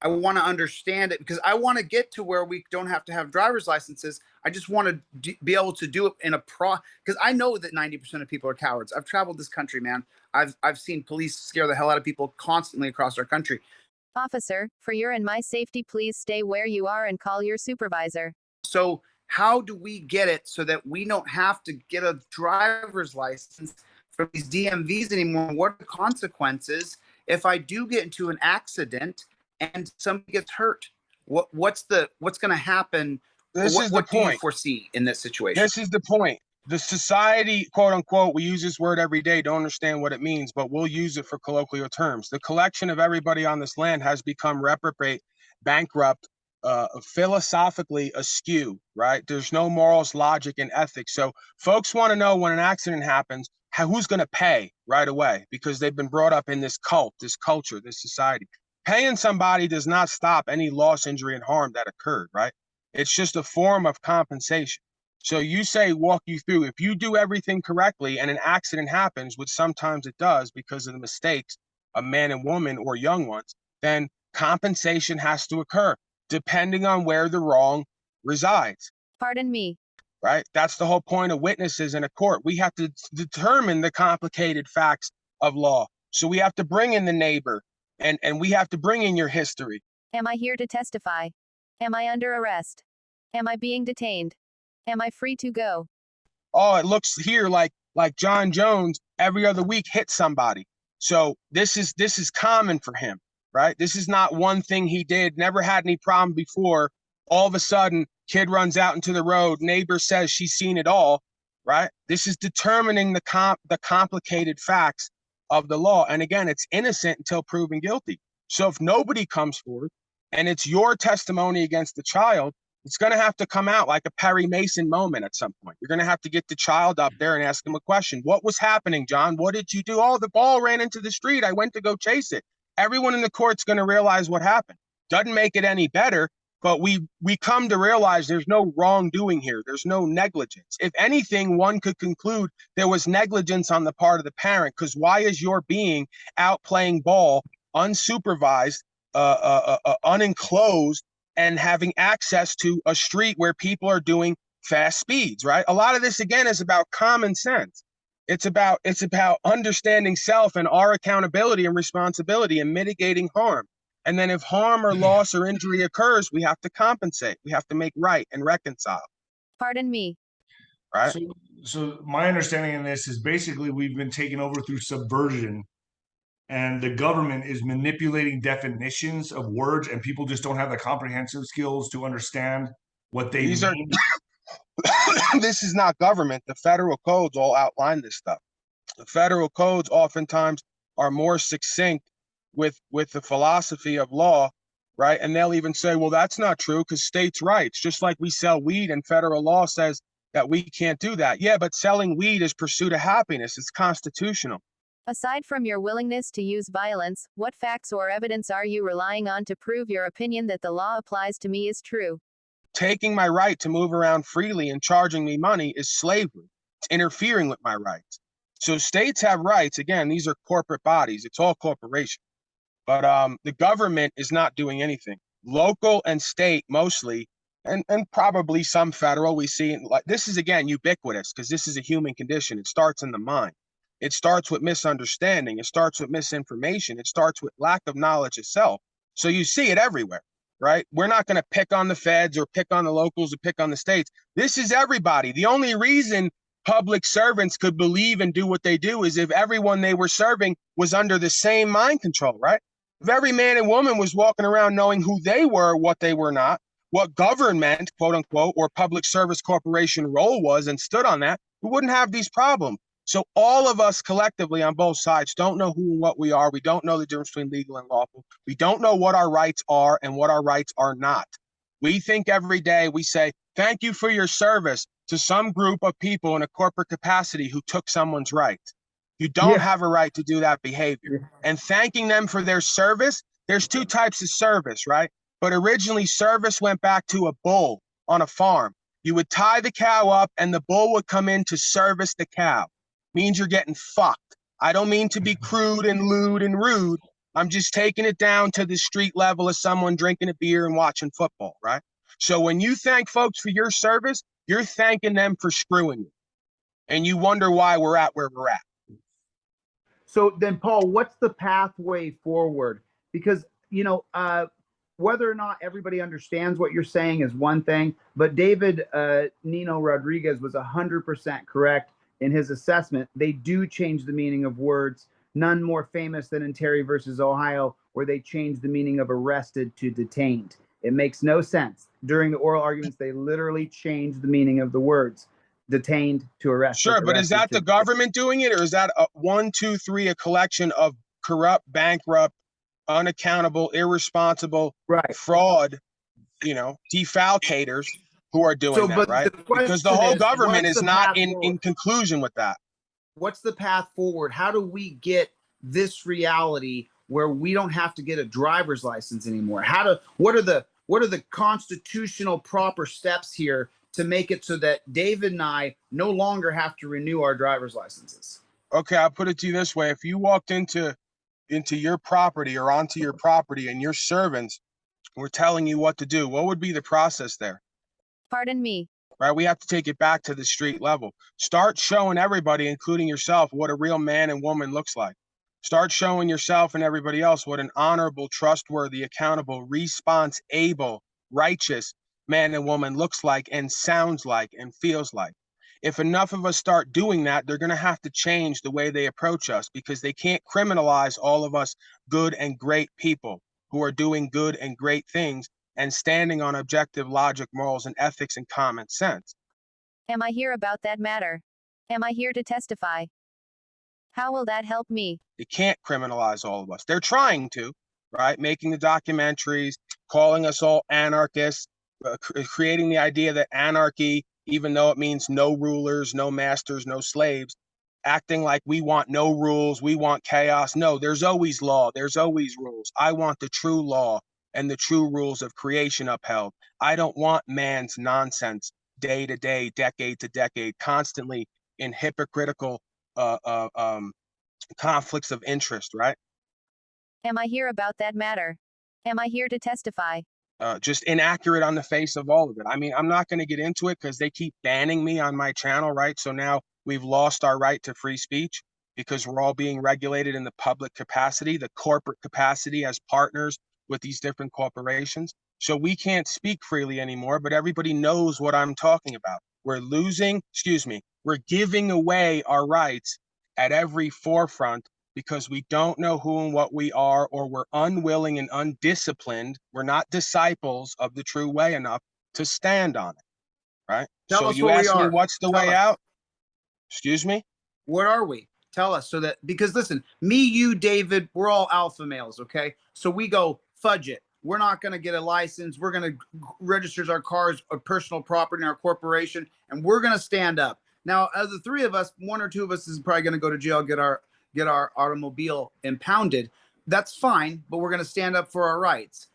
I want to understand it because I want to get to where we don't have to have driver's licenses. I just want to be able to do it in a because I know that 90% of people are cowards. I've traveled this country, man. I've seen police scare the hell out of people constantly across our country. Officer, for your and my safety, please stay where you are and call your supervisor. So how do we get it so that we don't have to get a driver's license from these DMVs anymore? What are the consequences if I do get into an accident and somebody gets hurt? What's going to happen? What do you foresee in this situation? This is the point. The society, quote unquote, we use this word every day, don't understand what it means, but we'll use it for colloquial terms. The collection of everybody on this land has become reprobate, bankrupt, philosophically askew, right? There's no morals, logic, and ethics. So folks want to know when an accident happens, who's going to pay right away, because they've been brought up in this cult, this culture, this society. Paying somebody does not stop any loss, injury, and harm that occurred, right? It's just a form of compensation. So you say, walk you through, if you do everything correctly and an accident happens, which sometimes it does because of the mistakes of man and woman or young ones, then compensation has to occur depending on where the wrong resides. Pardon me. Right? That's the whole point of witnesses in a court. We have to determine the complicated facts of law. So we have to bring in the neighbor and we have to bring in your history. Am I here to testify? Am I under arrest? Am I being detained? Am I free to go? Oh, it looks here like John Jones every other week hit somebody. So this is common for him, right? This is not one thing he did, never had any problem before. All of a sudden, kid runs out into the road, neighbor says she's seen it all, right? This is determining the complicated facts of the law. And again, it's innocent until proven guilty. So if nobody comes forward and it's your testimony against the child, it's going to have to come out like a Perry Mason moment at some point. You're going to have to get the child up there and ask him a question. What was happening, John? What did you do? Oh, the ball ran into the street. I went to go chase it. Everyone in the court's going to realize what happened. Doesn't make it any better, but we come to realize there's no wrongdoing here. There's no negligence. If anything, one could conclude there was negligence on the part of the parent, because why is your being out playing ball unsupervised, unenclosed, and having access to a street where people are doing fast speeds, right? A lot of this, again, is about common sense. It's about understanding self and our accountability and responsibility and mitigating harm. And then if harm or loss or injury occurs, we have to compensate. We have to make right and reconcile. Pardon me. Right? So my understanding in this is basically we've been taken over through subversion. And the government is manipulating definitions of words, and people just don't have the comprehensive skills to understand what they mean. This is not government. The federal codes all outline this stuff. The federal codes oftentimes are more succinct with the philosophy of law, right? And they'll even say, well, that's not true because states' rights, just like we sell weed and federal law says that we can't do that. Yeah, but selling weed is pursuit of happiness. It's constitutional. Aside from your willingness to use violence, what facts or evidence are you relying on to prove your opinion that the law applies to me is true? Taking my right to move around freely and charging me money is slavery. It's interfering with my rights. So states have rights. Again, these are corporate bodies. It's all corporation. But the government is not doing anything. Local and state mostly, and probably some federal, we see, like this is, again, ubiquitous because this is a human condition. It starts in the mind. It starts with misunderstanding. It starts with misinformation. It starts with lack of knowledge itself. So you see it everywhere, right? We're not going to pick on the feds or pick on the locals or pick on the states. This is everybody. The only reason public servants could believe and do what they do is if everyone they were serving was under the same mind control, right? If every man and woman was walking around knowing who they were, what they were not, what government, quote unquote, or public service corporation role was and stood on that, we wouldn't have these problems. So all of us collectively on both sides don't know who and what we are. We don't know the difference between legal and lawful. We don't know what our rights are and what our rights are not. We think every day, we say, thank you for your service to some group of people in a corporate capacity who took someone's rights. You don't have a right to do that behavior. And thanking them for their service, there's two types of service, right? But originally service went back to a bull on a farm. You would tie the cow up and the bull would come in to service the cow. Means you're getting fucked. I don't mean to be crude and lewd and rude, I'm just taking it down to the street level of someone drinking a beer and watching football, right? So when you thank folks for your service, you're thanking them for screwing you. And you wonder why we're at where we're at. So then, Paul, what's the pathway forward? Because, whether or not everybody understands what you're saying is one thing, but David Nino Rodriguez was 100% correct in his assessment. They do change the meaning of words, none more famous than in Terry versus Ohio, where they changed the meaning of arrested to detained. It makes no sense. During the oral arguments, they literally changed the meaning of the words. Detained to arrested. Sure, but is that the government doing it, or is that a collection of corrupt, bankrupt, unaccountable, irresponsible, fraud, defalcators who are doing that, right? Because the whole government is not in conclusion with that. What's the path forward? How do we get this reality where we don't have to get a driver's license anymore? What are the constitutional proper steps here to make it so that David and I no longer have to renew our driver's licenses? Okay, I'll put it to you this way. If you walked into your property or onto your property and your servants were telling you what to do, what would be the process there? Pardon me. Right, we have to take it back to the street level. Start showing everybody, including yourself, what a real man and woman looks like. Start showing yourself and everybody else what an honorable, trustworthy, accountable, response-able, righteous man and woman looks like and sounds like and feels like. If enough of us start doing that, they're going to have to change the way they approach us, because they can't criminalize all of us good and great people who are doing good and great things and standing on objective logic, morals, and ethics and common sense. Am I here about that matter? Am I here to testify? How will that help me? They can't criminalize all of us. They're trying to, right? Making the documentaries, calling us all anarchists, creating the idea that anarchy, even though it means no rulers, no masters, no slaves, acting like we want no rules, we want chaos. No, there's always law. There's always rules. I want the true law and the true rules of creation upheld. I don't want man's nonsense day to day, decade to decade, constantly in hypocritical conflicts of interest, right? Am I here about that matter? Am I here to testify? Just inaccurate on the face of all of it. I mean, I'm not going to get into it because they keep banning me on my channel, right? So now we've lost our right to free speech because we're all being regulated in the public capacity, the corporate capacity as partners with these different corporations. So we can't speak freely anymore, but everybody knows what I'm talking about. We're we're giving away our rights at every forefront because we don't know who and what we are, or we're unwilling and undisciplined. We're not disciples of the true way enough to stand on it, right? So you ask me, what's the way out? Excuse me? What are we? Tell us, so that, because listen, me, you, David, we're all alpha males, okay? So we go, fudge it. We're not going to get a license. We're going to register our cars, our personal property in our corporation, and we're going to stand up. Now, of the three of us, one or two of us is probably going to go to jail, get our automobile impounded. That's fine, but we're going to stand up for our rights.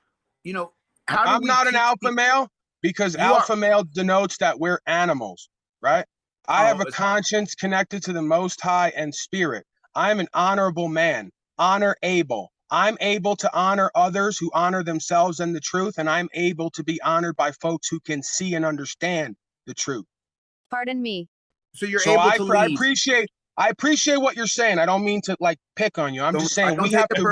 I'm not an alpha male, because alpha male denotes that we're animals, right? I have a conscience connected to the Most High and spirit. I'm an honorable man, honor-able. I'm able to honor others who honor themselves and the truth, and I'm able to be honored by folks who can see and understand the truth. Pardon me. So you're able to lead. I appreciate what you're saying. I don't mean to pick on you. I'm just saying we have to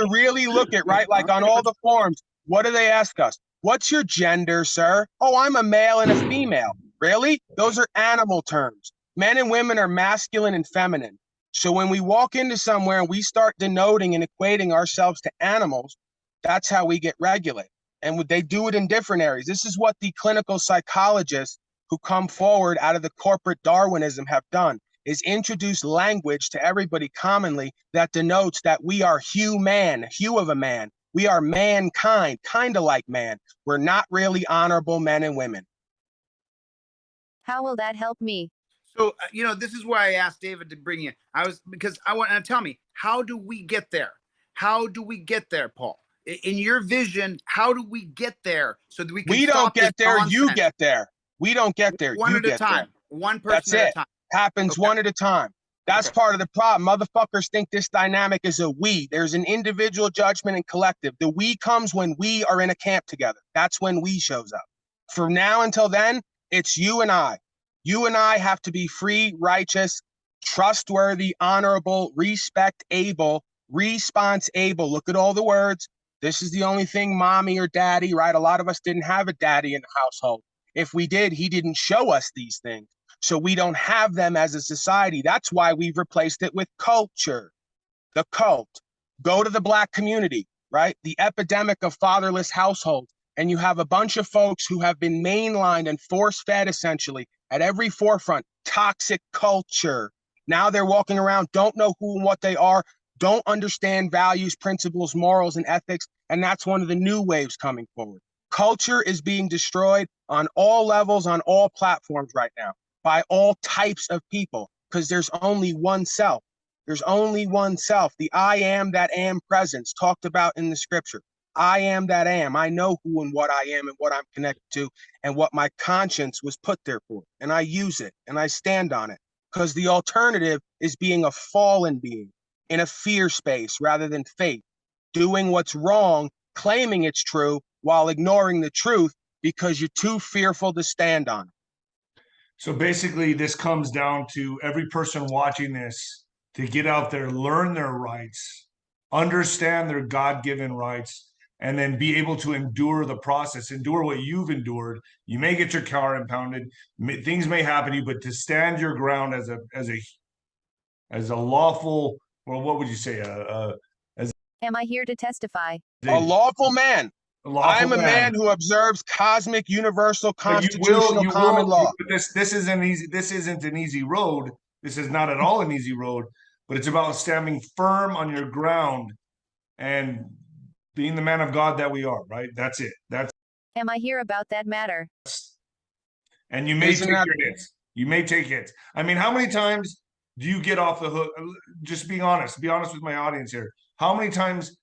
really look at, right? Like on all the forums, what do they ask us? What's your gender, sir? Oh, I'm a male and a female. Really? Those are animal terms. Men and women are masculine and feminine. So when we walk into somewhere and we start denoting and equating ourselves to animals, that's how we get regulated. And they do it in different areas. This is what the clinical psychologists who come forward out of the corporate Darwinism have done, is introduce language to everybody commonly that denotes that we are hue of a man. We are mankind, kind of like man. We're not really honorable men and women. How will that help me? So, this is why I asked David to bring you. Because I want to tell me, how do we get there? How do we get there, Paul? In your vision, how do we get there so that we can don't get there, you get there. We don't get there. One at a time. One person at a time. Happens one at a time. That's part of the problem. Motherfuckers think this dynamic is a we. There's an individual judgment and collective. The we comes when we are in a camp together. That's when we shows up. From now until then, it's you and I. You and I have to be free, righteous, trustworthy, honorable, respect able, response able. Look at all the words. This is the only thing, mommy or daddy, right? A lot of us didn't have a daddy in the household. If we did, he didn't show us these things. So we don't have them as a society. That's why we've replaced it with culture, the cult. Go to the Black community, right? The epidemic of fatherless households. And you have a bunch of folks who have been mainlined and force-fed essentially at every forefront, toxic culture. Now they're walking around, don't know who and what they are, don't understand values, principles, morals, and ethics. And that's one of the new waves coming forward. Culture is being destroyed on all levels, on all platforms right now, by all types of people, because there's only one self. There's only one self. The I am that am presence talked about in the scripture. I am that am. I know who and what I am and what I'm connected to and what my conscience was put there for. And I use it and I stand on it, because the alternative is being a fallen being in a fear space rather than faith, doing what's wrong, claiming it's true while ignoring the truth because you're too fearful to stand on it. So basically, this comes down to every person watching this to get out there, learn their rights, understand their God-given rights, and then be able to endure the process, endure what you've endured. You may get your car impounded, things may happen to you, but to stand your ground as a lawful, well, what would you say? Am I here to testify? A lawful man. I'm a man who who observes cosmic, universal, constitutional, common law. This isn't easy. This isn't an easy road. This is not at all an easy road. But it's about standing firm on your ground and being the man of God that we are. Right. That's it. Am I here about that matter? And you may take your hits. You may take hits. I mean, how many times do you get off the hook? Just being honest. Be honest with my audience here. How many times?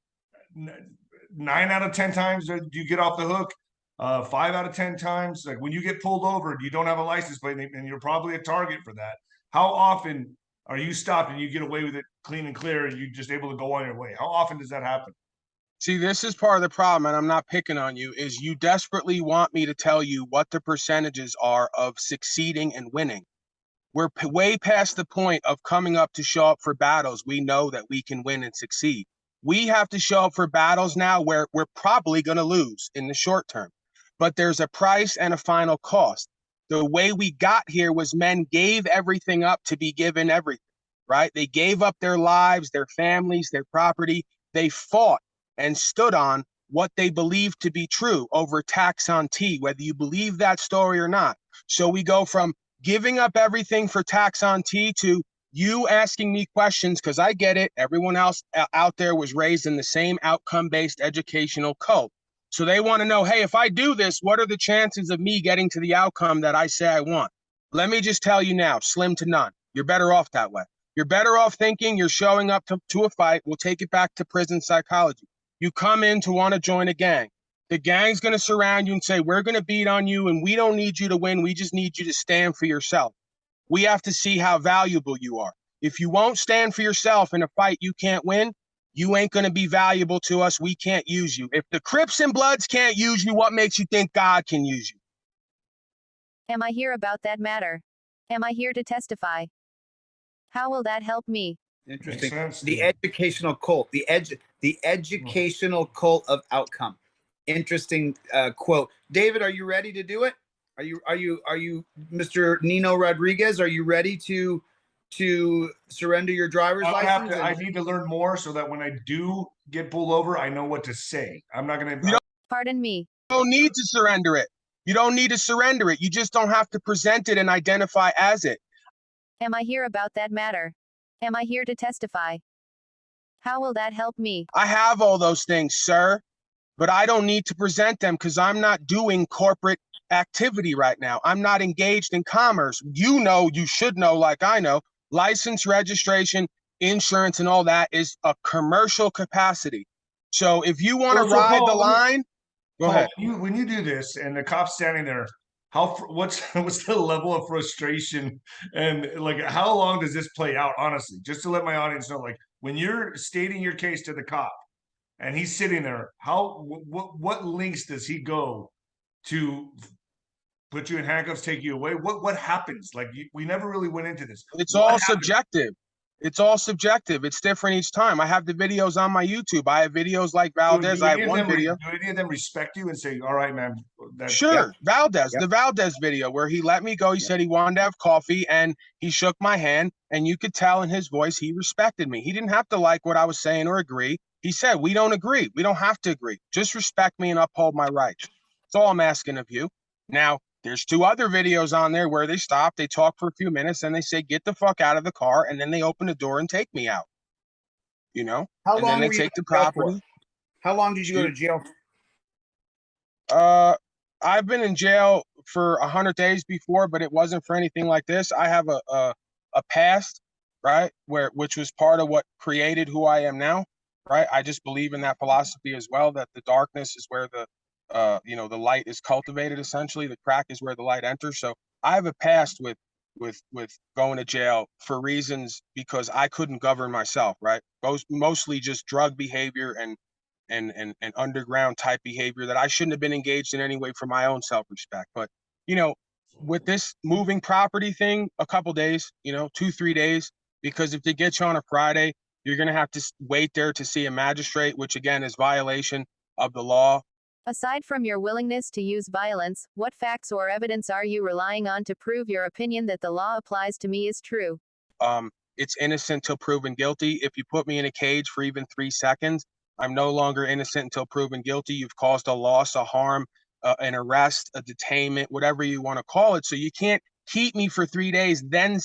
9 out of 10 times do you get off the hook? 5 out of 10 times, like when you get pulled over, you don't have a license plate, and you're probably a target for that. How often are you stopped and you get away with it clean and clear, and you're just able to go on your way? How often does that happen? See, this is part of the problem, and I'm not picking on you, is you desperately want me to tell you what the percentages are of succeeding and winning. We're way past the point of coming up to show up for battles we know that we can win and succeed. We have to show up for battles now where we're probably going to lose in the short term, but there's a price and a final cost. The way we got here was men gave everything up to be given everything, right? They gave up their lives, their families, their property. They fought and stood on what they believed to be true over tax on tea, whether you believe that story or not. So we go from giving up everything for tax on tea to you asking me questions, because I get it. Everyone else out there was raised in the same outcome-based educational cult. So they want to know, hey, if I do this, what are the chances of me getting to the outcome that I say I want? Let me just tell you now, slim to none. You're better off that way. You're better off thinking you're showing up to a fight. We'll take it back to prison psychology. You come in to want to join a gang. The gang's going to surround you and say, we're going to beat on you, and we don't need you to win. We just need you to stand for yourself. We have to see how valuable you are. If you won't stand for yourself in a fight you can't win, you ain't going to be valuable to us. We can't use you. If the Crips and Bloods can't use you, what makes you think God can use you? Am I here about that matter? Am I here to testify? How will that help me? Interesting. The educational cult, the educational cult of outcome. Interesting quote. David, are you ready to do it? Are you Mr. Nino Rodriguez? Are you ready to surrender your driver's license? I need to learn more so that when I do get pulled over, I know what to say. I'm not going to. Pardon me. You don't need to surrender it. You don't need to surrender it. You just don't have to present it and identify as it. Am I here about that matter? Am I here to testify? How will that help me? I have all those things, sir, but I don't need to present them because I'm not doing corporate activity right now. I'm not engaged in commerce. You know, you should know, like I know, license, registration, insurance, and all that is a commercial capacity. So if you want to ride the line, go ahead. When you do this and the cop's standing there, what's what's the level of frustration, and like how long does this play out? Honestly, just to let my audience know, like when you're stating your case to the cop and he's sitting there, what lengths does he go to put you in handcuffs, take you away? What happens? Like we never really went into this. It's What all happens? subjective. It's all subjective. It's different each time. I have the videos on my YouTube. I have videos like Valdez. Do I have any of one them video. do any of them respect you and say, "All right, man, that Yep. Sure, Valdez, Yep. the Valdez video where he let me go. He said he wanted to have coffee and he shook my hand, and you could tell in his voice he respected me. He didn't have to like what I was saying or agree. He said, "We don't agree. We don't have to agree. Just respect me and uphold my rights." That's all I'm asking of you. Now, there's two other videos on there where they stop, they talk for a few minutes, and they say, "Get the fuck out of the car," and then they open the door and take me out. You know, How and then long they were you take in the jail for? property. How long did you go to jail? I've been in jail for 100 days before, but it wasn't for anything like this. I have a past, right, which was part of what created who I am now, right? I just believe in that philosophy as well, that the darkness is where the light is cultivated. Essentially, the crack is where the light enters. So I have a past with going to jail for reasons because I couldn't govern myself, right? Mostly just drug behavior and underground type behavior that I shouldn't have been engaged in anyway for my own self-respect. But, with this moving property thing, a couple days, 2, 3 days, because if they get you on a Friday, you're going to have to wait there to see a magistrate, which again is violation of the law. Aside from your willingness to use violence, what facts or evidence are you relying on to prove your opinion that the law applies to me is true? It's innocent till proven guilty. If you put me in a cage for even 3 seconds, I'm no longer innocent until proven guilty. You've caused a loss, a harm, an arrest, a detainment, whatever you want to call it. So you can't keep me for 3 days, then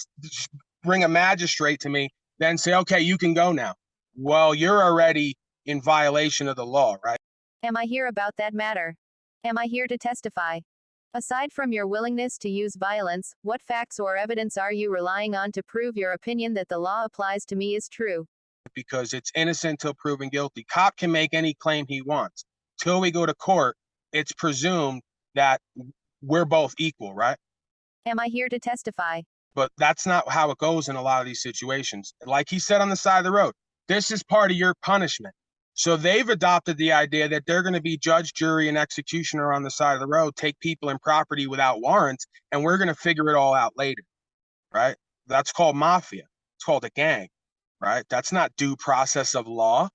bring a magistrate to me, then say, okay, you can go now. Well, you're already in violation of the law, right? Am I here about that matter? Am I here to testify? Aside from your willingness to use violence, what facts or evidence are you relying on to prove your opinion that the law applies to me is true? Because it's innocent till proven guilty. Cop can make any claim he wants. Till we go to court, it's presumed that we're both equal, right? Am I here to testify? But that's not how it goes in a lot of these situations. Like he said on the side of the road, this is part of your punishment. So they've adopted the idea that they're going to be judge, jury, and executioner on the side of the road, take people and property without warrants, and we're going to figure it all out later, right? That's called mafia. It's called a gang, right? That's not due process of law,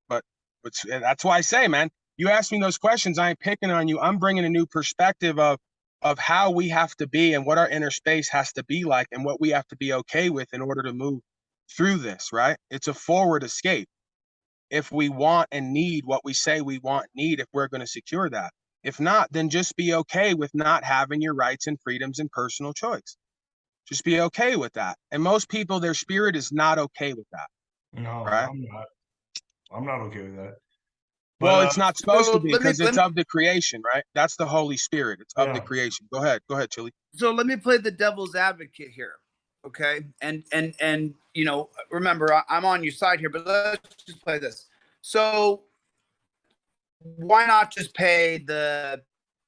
but that's why I say, man, you ask me those questions, I ain't picking on you. I'm bringing a new perspective of how we have to be and what our inner space has to be like and what we have to be okay with in order to move through this, right? It's a forward escape. If we want and need what we say we want and need, if we're going to secure that. If not, then just be okay with not having your rights and freedoms and personal choice. Just be okay with that. And most people, their spirit is not okay with that. No, right? I'm not okay with that. Well, But it's not supposed so to be let me- because let it's me- of the creation, right? That's the Holy Spirit. It's of the Yeah. creation. Go ahead, Chili. So let me play the devil's advocate here, okay? And remember, I'm on your side here, but let's just play this. So why not just pay the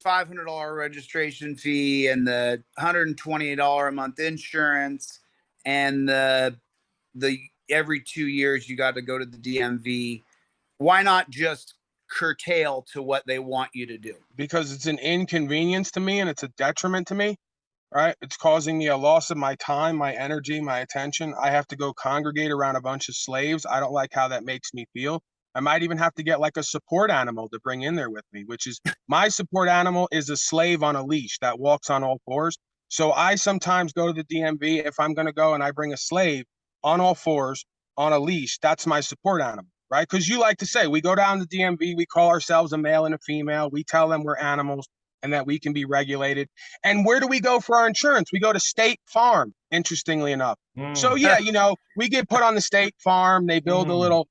$500 registration fee and the $128 a month insurance and the every 2 years you got to go to the DMV? Why not just curtail to what they want you to do? Because it's an inconvenience to me and it's a detriment to me, right? It's causing me a loss of my time, my energy, my attention. I have to go congregate around a bunch of slaves. I don't like how that makes me feel. I might even have to get like a support animal to bring in there with me, which is my support animal is a slave on a leash that walks on all fours. So I sometimes go to the DMV if I'm going to go and I bring a slave on all fours on a leash. That's my support animal, right? Because you like to say, we go down to the DMV, we call ourselves a male and a female. We tell them we're animals and that we can be regulated. And where do we go for our insurance? We go to State Farm, interestingly enough. So yeah, we get put on the State Farm. They build a little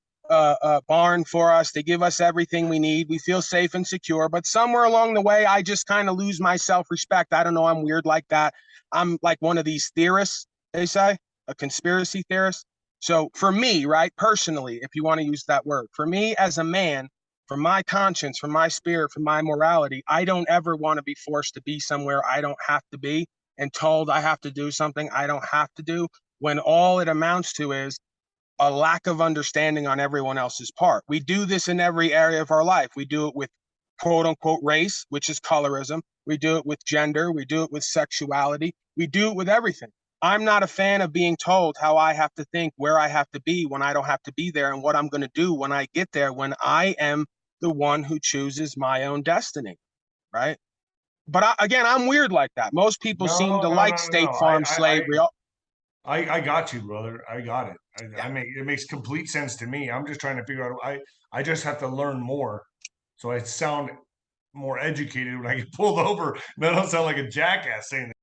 barn for us. They give us everything we need. We feel safe and secure. But somewhere along the way, I just kind of lose my self-respect. I don't know. I'm weird like that. I'm like one of these theorists, they say, a conspiracy theorist. So for me, right, personally, if you want to use that word, for me as a man, for my conscience, for my spirit, for my morality. I don't ever want to be forced to be somewhere I don't have to be and told I have to do something I don't have to do, when all it amounts to is a lack of understanding on everyone else's part. We do this in every area of our life. We do it with quote unquote race, which is colorism. We do it with gender. We do it with sexuality. We do it with everything. I'm not a fan of being told how I have to think, where I have to be when I don't have to be there, and what I'm going to do when I get there, when I am the one who chooses my own destiny, right? But again, I'm weird like that. Most people No, seem to no, like no, no, state no. farm slavery. I got you, brother. I got it. Yeah. I mean, it makes complete sense to me. I'm just trying to figure out. I just have to learn more, so I sound more educated when I get pulled over. And I don't sound like a jackass saying that.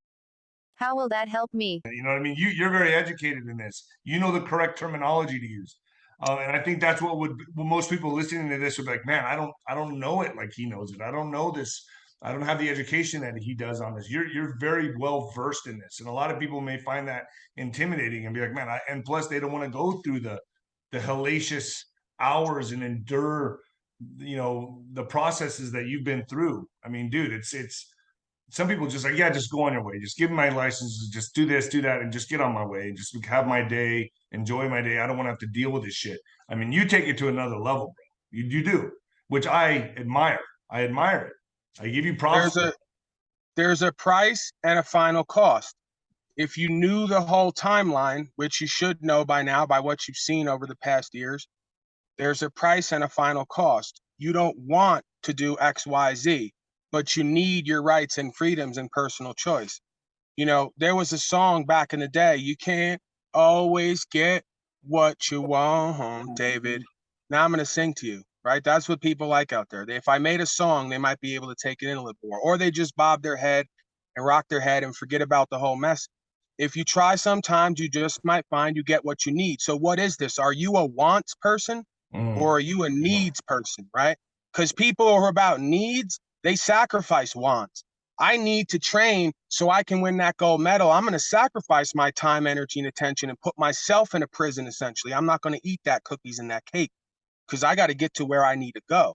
How will that help me? You know what I mean? You're very educated in this. You know the correct terminology to use, and I think that's what most people listening to this would be like. Man, I don't know it like he knows it. I don't know this. I don't have the education that he does on this. You're very well versed in this, and a lot of people may find that intimidating and be like, man, and plus they don't want to go through the hellacious hours and endure, the processes that you've been through. I mean, dude, it's some people just like, yeah, just go on your way. Just give me my license, just do this, do that, and just get on my way. Just have my day, enjoy my day. I don't want to have to deal with this shit. I mean, you take it to another level, bro. You do, which I admire. I admire it. I give you props. There's a price and a final cost. If you knew the whole timeline, which you should know by now by what you've seen over the past years, there's a price and a final cost. You don't want to do X, Y, Z, but you need your rights and freedoms and personal choice. You know, there was a song back in the day, you can't always get what you want, David. Now I'm going to sing to you, right? That's what people like out there. If I made a song, they might be able to take it in a little more, or they just bob their head and rock their head and forget about the whole mess. If you try sometimes, you just might find you get what you need. So what is this? Are you a wants person or are you a needs person, right? Because people who are about needs, they sacrifice wants. I need to train so I can win that gold medal. I'm going to sacrifice my time, energy, and attention and put myself in a prison, essentially. I'm not going to eat that cookies and that cake because I got to get to where I need to go,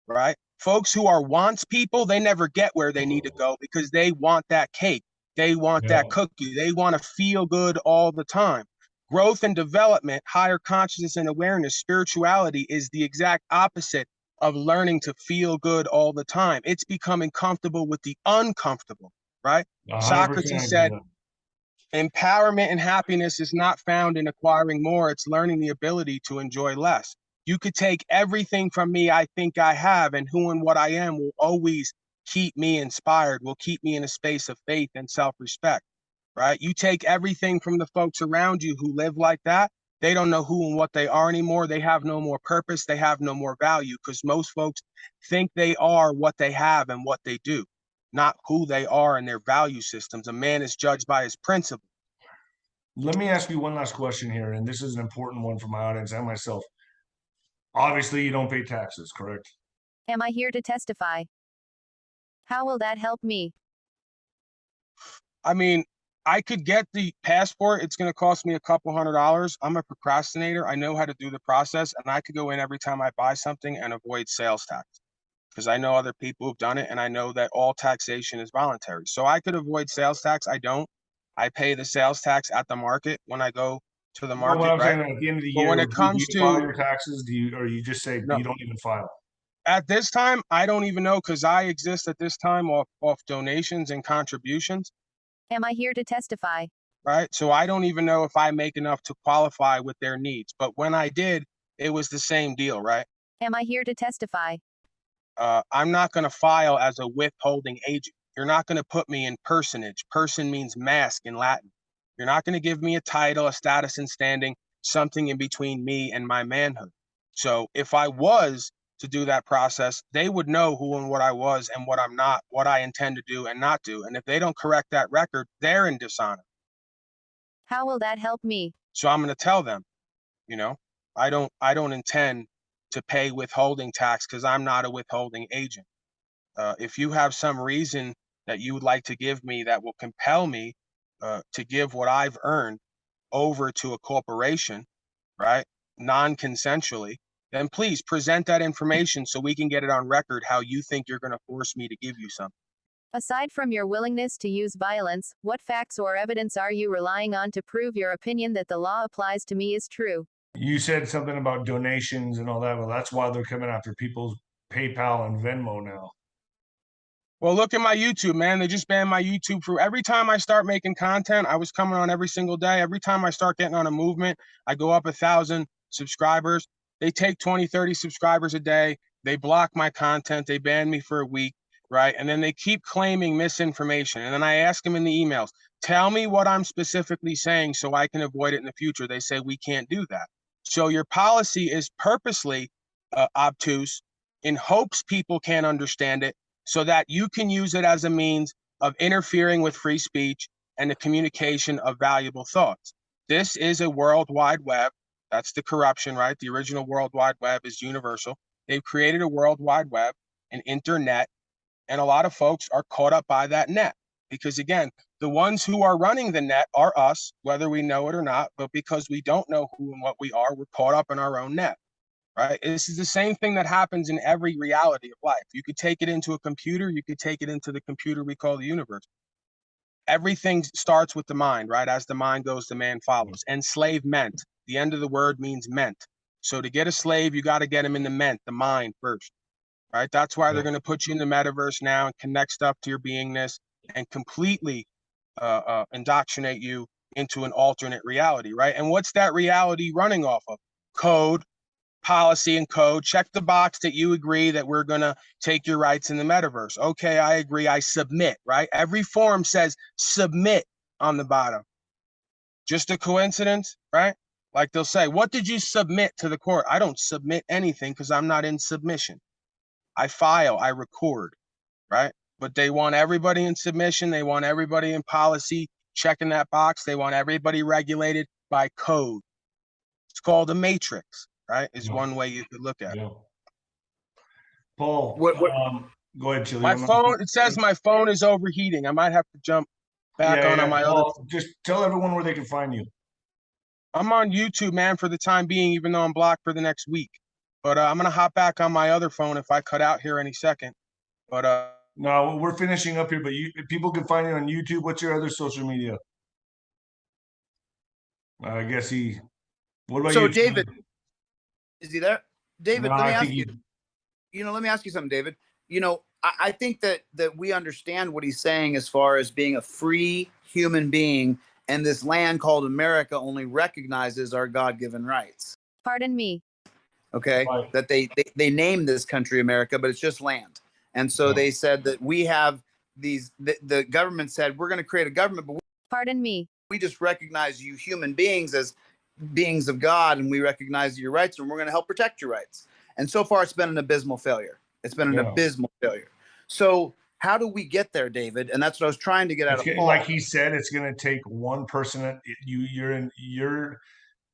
right? Folks who are wants people, they never get where they need to go because they want that cake. They want that cookie. They want to feel good all the time. Growth and development, higher consciousness and awareness, spirituality is the exact opposite of learning to feel good all the time. It's becoming comfortable with the uncomfortable, right? 100%. Socrates said, empowerment and happiness is not found in acquiring more. It's learning the ability to enjoy less. You could take everything from me I think I have, and who and what I am will always keep me inspired, will keep me in a space of faith and self-respect, right? You take everything from the folks around you who live like that, they don't know who and what they are anymore. They have no more purpose. They have no more value because most folks think they are what they have and what they do, not who they are and their value systems. A man is judged by his principles. Let me ask you one last question here, and this is an important one for my audience and myself. Obviously, you don't pay taxes, correct? Am I here to testify? How will that help me? I mean, I could get the passport. It's going to cost me a couple $100. I'm a procrastinator. I know how to do the process, and I could go in every time I buy something and avoid sales tax because I know other people who've done it, and I know that all taxation is voluntary. So I could avoid sales tax. I don't. I pay the sales tax at the market when I go to the market, what I'm right? saying, at the end of the But year, when it do comes you file to your taxes? Or you just say no, you don't even file? at this time, I don't even know because I exist at this time off donations and contributions. Am I here to testify? Right? So I don't even know if I make enough to qualify with their needs. But when I did, it was the same deal, right? Am I here to testify? I'm not going to file as a withholding agent. You're not going to put me in personage. Person means mask in Latin. You're not going to give me a title, a status and standing, something in between me and my manhood. So if I was to do that process, they would know who and what I was and what I'm not, what I intend to do and not do. And if they don't correct that record, they're in dishonor. How will that help me? So I'm going to tell them, you know, I don't intend to pay withholding tax because I'm not a withholding agent. If you have some reason that you would like to give me that will compel me to give what I've earned over to a corporation, right, non-consensually, then please present that information so we can get it on record how you think you're going to force me to give you something. Aside from your willingness to use violence, what facts or evidence are you relying on to prove your opinion that the law applies to me is true? You said something about donations and all that. Well, that's why they're coming after people's PayPal and Venmo now. Well, look at my YouTube, man. They just banned my YouTube for every time I start making content. I was coming on every single day. Every time I start getting on a movement, I go up 1,000 subscribers. They take 20, 30 subscribers a day. They block my content. They ban me for a week, right? And then they keep claiming misinformation. And then I ask them in the emails, tell me what I'm specifically saying so I can avoid it in the future. They say, we can't do that. So your policy is purposely obtuse in hopes people can't understand it, so that you can use it as a means of interfering with free speech and the communication of valuable thoughts. This is a World Wide Web. That's the corruption, right? The original World Wide Web is universal. They've created a World Wide Web, an internet, and a lot of folks are caught up by that net. Because again, the ones who are running the net are us, whether we know it or not, but because we don't know who and what we are, we're caught up in our own net. Right? This is the same thing that happens in every reality of life. You could take it into a computer, you could take it into the computer we call the universe. Everything starts with the mind, right? As the mind goes, the man follows. Enslavement, the end of the word means meant. So to get a slave, you got to get him in the ment, the mind first, right? That's why they're going to put you in the metaverse now and connect stuff to your beingness and completely indoctrinate you into an alternate reality, right? And what's that reality running off of? Code, policy, and code. Check the box that you agree that we're going to take your rights in the metaverse. Okay, I agree. I submit, right? Every form says submit on the bottom. Just a coincidence, right? Like they'll say, what did you submit to the court? I don't submit anything because I'm not in submission. I file, I record, right? But they want everybody in submission. They want everybody in policy, checking that box. They want everybody regulated by code. It's called a matrix. Right, is one way you could look at it. Paul, go ahead, Chili. My phone, it says my phone is overheating. I might have to jump back on my other. Just tell everyone where they can find you. I'm on YouTube, man, for the time being, even though I'm blocked for the next week. But I'm going to hop back on my other phone if I cut out here any second. But no, we're finishing up here, but people can find you on YouTube. What's your other social media? I guess what about you? So David, is he there? David, No, let me ask you. Let me ask you something, David. I think that we understand what he's saying as far as being a free human being, and this land called America only recognizes our God-given rights. Pardon me. Okay, Right. that they named this country America, but it's just land. And so they said that we have these. The government said we're going to create a government, but Pardon me. we just recognize you human beings as beings of God, and we recognize your rights, and we're going to help protect your rights. And so far, it's been an abysmal failure. It's been an abysmal failure. So how do we get there, David? And that's what I was trying to get out of Paul. Like he said, it's going to take one person.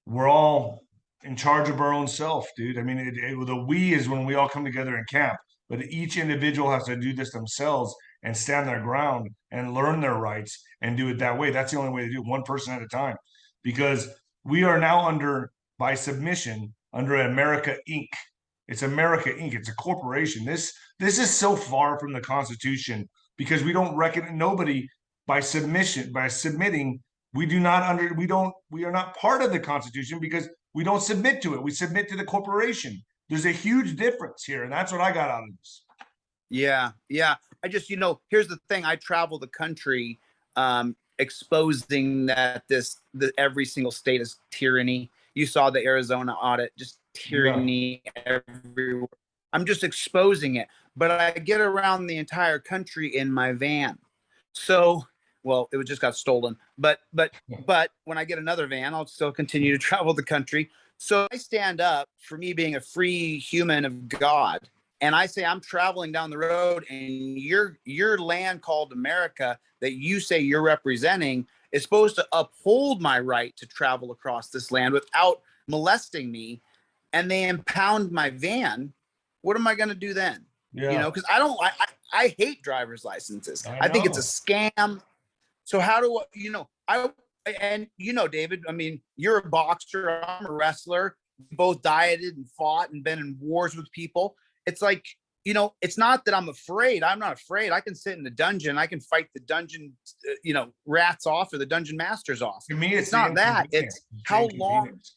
We're all in charge of our own self, dude. I mean, the we is when we all come together in camp, but each individual has to do this themselves and stand their ground and learn their rights and do it that way. That's the only way to do it, one person at a time, because we are now by submission, under America Inc. It's America Inc. It's a corporation. This is so far from the Constitution because we don't reckon nobody by submitting. We are not part of the Constitution because we don't submit to it. We submit to the corporation. There's a huge difference here, and that's what I got out of this. Yeah. I just, here's the thing. I travel the country, exposing that every single state is tyranny. You saw the Arizona audit, just tyranny everywhere. I'm just exposing it, but I get around the entire country in my van. So, well, it just got stolen, but when I get another van, I'll still continue to travel the country. So I stand up for me being a free human of God. And I say, I'm traveling down the road, and your land called America that you say you're representing is supposed to uphold my right to travel across this land without molesting me. And they impound my van. What am I going to do then? Yeah. Because I hate driver's licenses. I think it's a scam. So how do David, I mean, you're a boxer, I'm a wrestler. both dieted and fought and been in wars with people. It's like, you know, it's not that I'm afraid. I'm not afraid. I can sit in the dungeon. I can fight the dungeon, you know, rats off or the dungeon masters off. To me, It's not that. It's how long. inconvenience.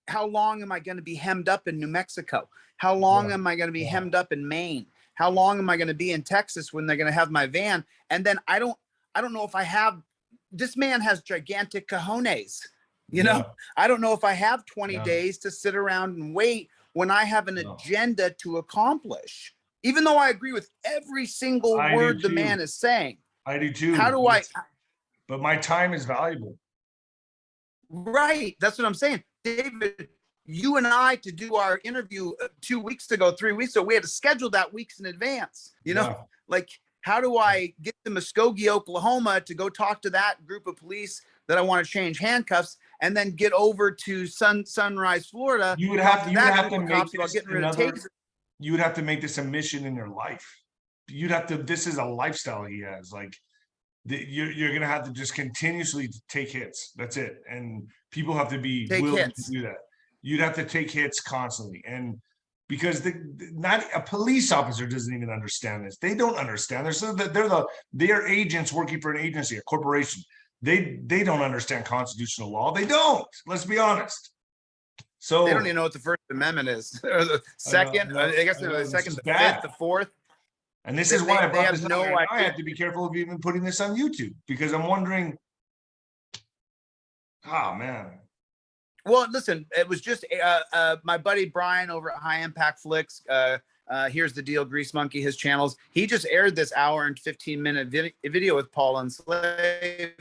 How long am I going to be hemmed up in New Mexico? How long am I going to be hemmed up in Maine? How long am I going to be in Texas when they're going to have my van? And then I don't know if I have, this man has gigantic cojones, you know, I don't know if I have 20 days to sit around and wait when I have an agenda to accomplish, even though I agree with every single word the man is saying. I do too. How do I? But my time is valuable. Right. That's what I'm saying. David, you and I, to do our interview 2 weeks ago, 3 weeks ago, we had to schedule that weeks in advance. You know, like, how do I get to Muskogee, Oklahoma to go talk to that group of police that I want to change handcuffs, and then get over to Sunrise, Florida? You would have to make this you would have to make this a mission in your life. You'd have to, this is a lifestyle he has. Like, you're going to have to just continuously take hits. That's it. And people have to be willing to do that. You'd have to take hits constantly. And because not a police officer doesn't even understand this. They don't understand. They're agents working for an agency, a corporation. They don't understand constitutional law. They don't. Let's be honest. So they don't even know what the First Amendment is, or the second. I guess the second, the fifth, the fourth. And this is why I brought this up. I have to be careful of even putting this on YouTube, because I'm wondering, oh man. Well, listen, it was just my buddy Brian over at High Impact Flicks. Here's the deal, Grease Monkey, his channels. He just aired this hour and 15-minute video with Paul Unslaved,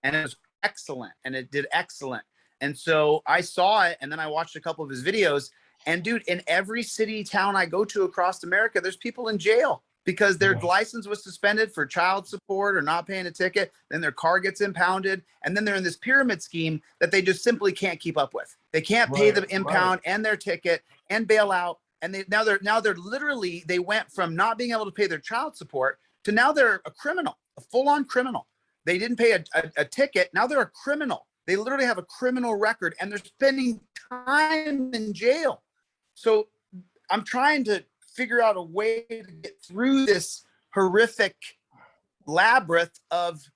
and it was excellent, and it did excellent. And so I saw it, and then I watched a couple of his videos. And dude, in every city, town I go to across America, there's people in jail because their license was suspended for child support or not paying a ticket. Then their car gets impounded, and then they're in this pyramid scheme that they just simply can't keep up with. They can't pay the impound and their ticket and bail out. And now they're literally, they went from not being able to pay their child support to now they're a criminal, a full-on criminal. They didn't pay a ticket. Now they're a criminal. They literally have a criminal record, and they're spending time in jail. So I'm trying to figure out a way to get through this horrific labyrinth of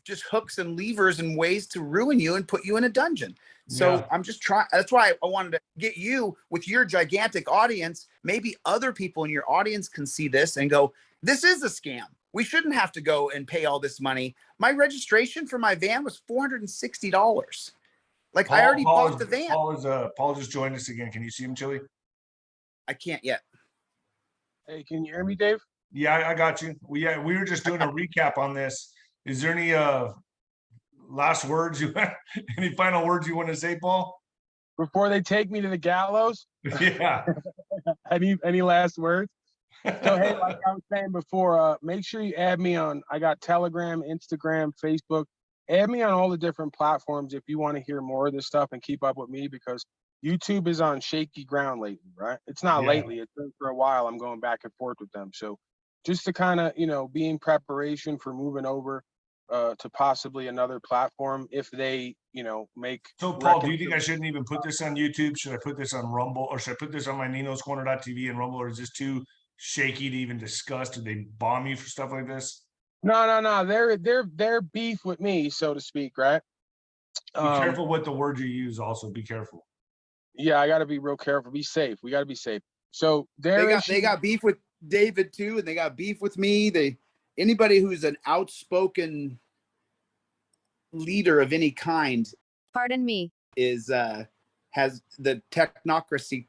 just hooks and levers and ways to ruin you and put you in a dungeon. So I'm just trying. That's why I wanted to get you with your gigantic audience. Maybe other people in your audience can see this and go, this is a scam. We shouldn't have to go and pay all this money. My registration for my van was $460. Like, I already bought the van. Paul just joined us again. Can you see him, Chili? I can't yet. Hey, can you hear me, Dave? Yeah, I got you. We were just doing a recap on this. Is there any last words any final words you want to say, Paul? Before they take me to the gallows? Yeah. Any last words? So hey, like I was saying before, make sure you add me on. I got Telegram, Instagram, Facebook. Add me on all the different platforms if you want to hear more of this stuff and keep up with me, because YouTube is on shaky ground lately, right? It's not lately. It's been for a while. I'm going back and forth with them. So just to kind of, be in preparation for moving over to possibly another platform if they, make. So Paul, do you think I shouldn't even put this on YouTube? Should I put this on Rumble, or should I put this on my Nino's Corner.tv and Rumble, or is this too shaky to even discuss? Did they bomb you for stuff like this? No. They're beef with me, so to speak, right? Be careful with the words you use. Also, be careful. Yeah, I got to be real careful. Be safe. We got to be safe. So they got beef with David too, and they got beef with me. Anybody who's an outspoken leader of any kind, pardon me, is has the technocracy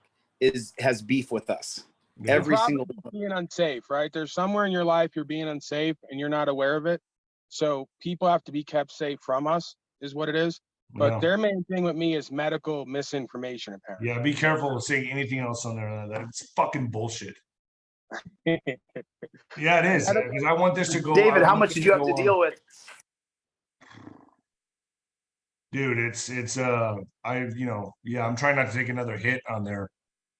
has beef with us. Every single being unsafe, right? There's somewhere in your life you're being unsafe and you're not aware of it. So people have to be kept safe from us, is what it is. But their main thing with me is medical misinformation, apparently. Yeah, be careful of saying anything else on there. That's fucking bullshit. Yeah, it is. Because I want this to go. David, how much did you have to deal with? Dude, I'm trying not to take another hit on there.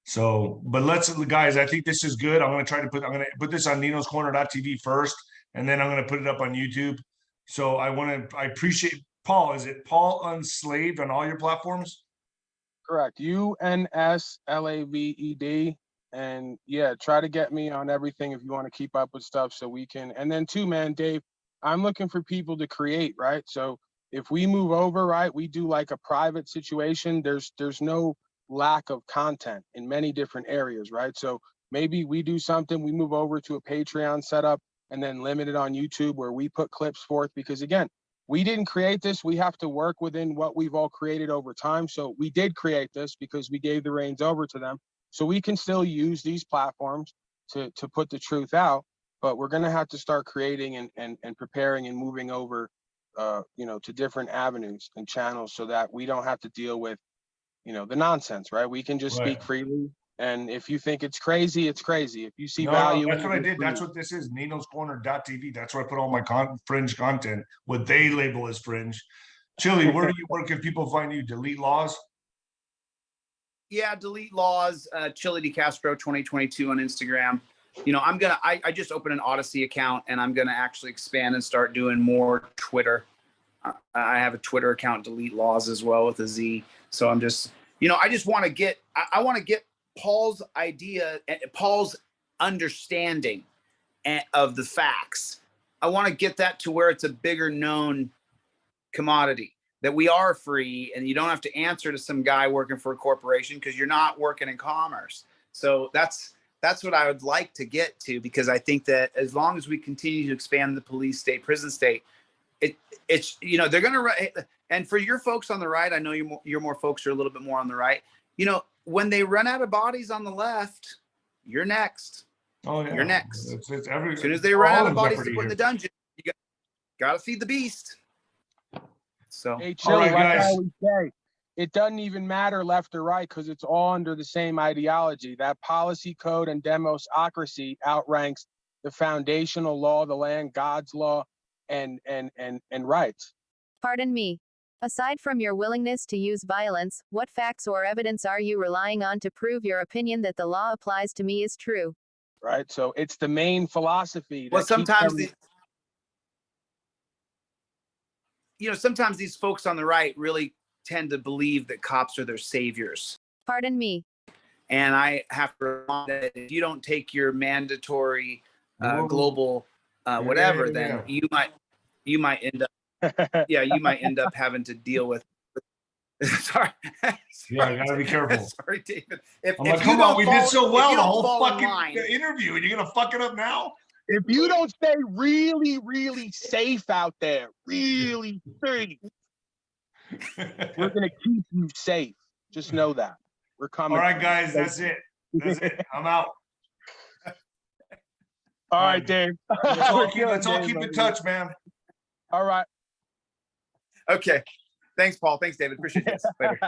So, but guys, I think this is good. I'm going to put this on Nino's Corner.tv first, and then I'm going to put it up on YouTube. So I appreciate Paul. Is it Paul Unslaved on all your platforms? Correct. UNSLAVED. And yeah, try to get me on everything if you want to keep up with stuff so we can. And then too, man, Dave, I'm looking for people to create, right? So if we move over, right, we do like a private situation. There's no lack of content in many different areas, right? So maybe we do something, we move over to a Patreon setup and then limit it on YouTube where we put clips forth, because again, we didn't create this. We have to work within what we've all created over time. So we did create this because we gave the reins over to them. So we can still use these platforms to put the truth out, but we're going to have to start creating and preparing and moving over, you know, to different avenues and channels so that we don't have to deal with, you know, the nonsense, right? We can just speak freely. And if you think it's crazy, it's crazy. If you see value, that's what I did. That's what this is. Nino's Corner.tv. That's where I put all my fringe content, what they label as fringe. Chili, where can people find you? Delete Lawz? Yeah, Delete Lawz, Chili DeCastro 2022 on Instagram. You know, I just opened an Odyssey account and I'm gonna actually expand and start doing more Twitter. I have a Twitter account, Delete Lawz, as well, with a Z. So I'm just, you know, I just want to get, I want to get Paul's idea, Paul's understanding of the facts. I want to get that to where it's a bigger known commodity, that we are free and you don't have to answer to some guy working for a corporation because you're not working in commerce. So that's what I would like to get to, because I think that as long as we continue to expand the police state, prison state, it's, you know, they're going to, and for your folks on the right, I know you're more folks are a little bit more on the right, you know, when they run out of bodies on the left, you're next. Oh yeah, you're next. It's as soon as they run out of bodies to put in the dungeon, you got to feed the beast. So, hey, Chili, all right, like guys. I always say, it doesn't even matter left or right because it's all under the same ideology. That policy code and democracy outranks the foundational law of the land, God's law, and rights. Pardon me. Aside from your willingness to use violence, what facts or evidence are you relying on to prove your opinion that the law applies to me is true? Right. So it's the main philosophy. Well, sometimes sometimes these folks on the right really tend to believe that cops are their saviors. Pardon me. And I have to remind that if you don't take your mandatory global whatever, then you might end up you might end up having to deal with sorry. Yeah, I gotta be careful. Sorry, David. Come on, we did so well the whole fucking interview, and you're gonna fuck it up now? If you don't stay really, really safe out there, really safe, we're gonna keep you safe. Just know that. We're coming. All right, guys, that's it. That's it. I'm out. All right, Dave. Let's all keep in touch, man. All right. Okay. Thanks, Paul. Thanks, David. Appreciate it. Later.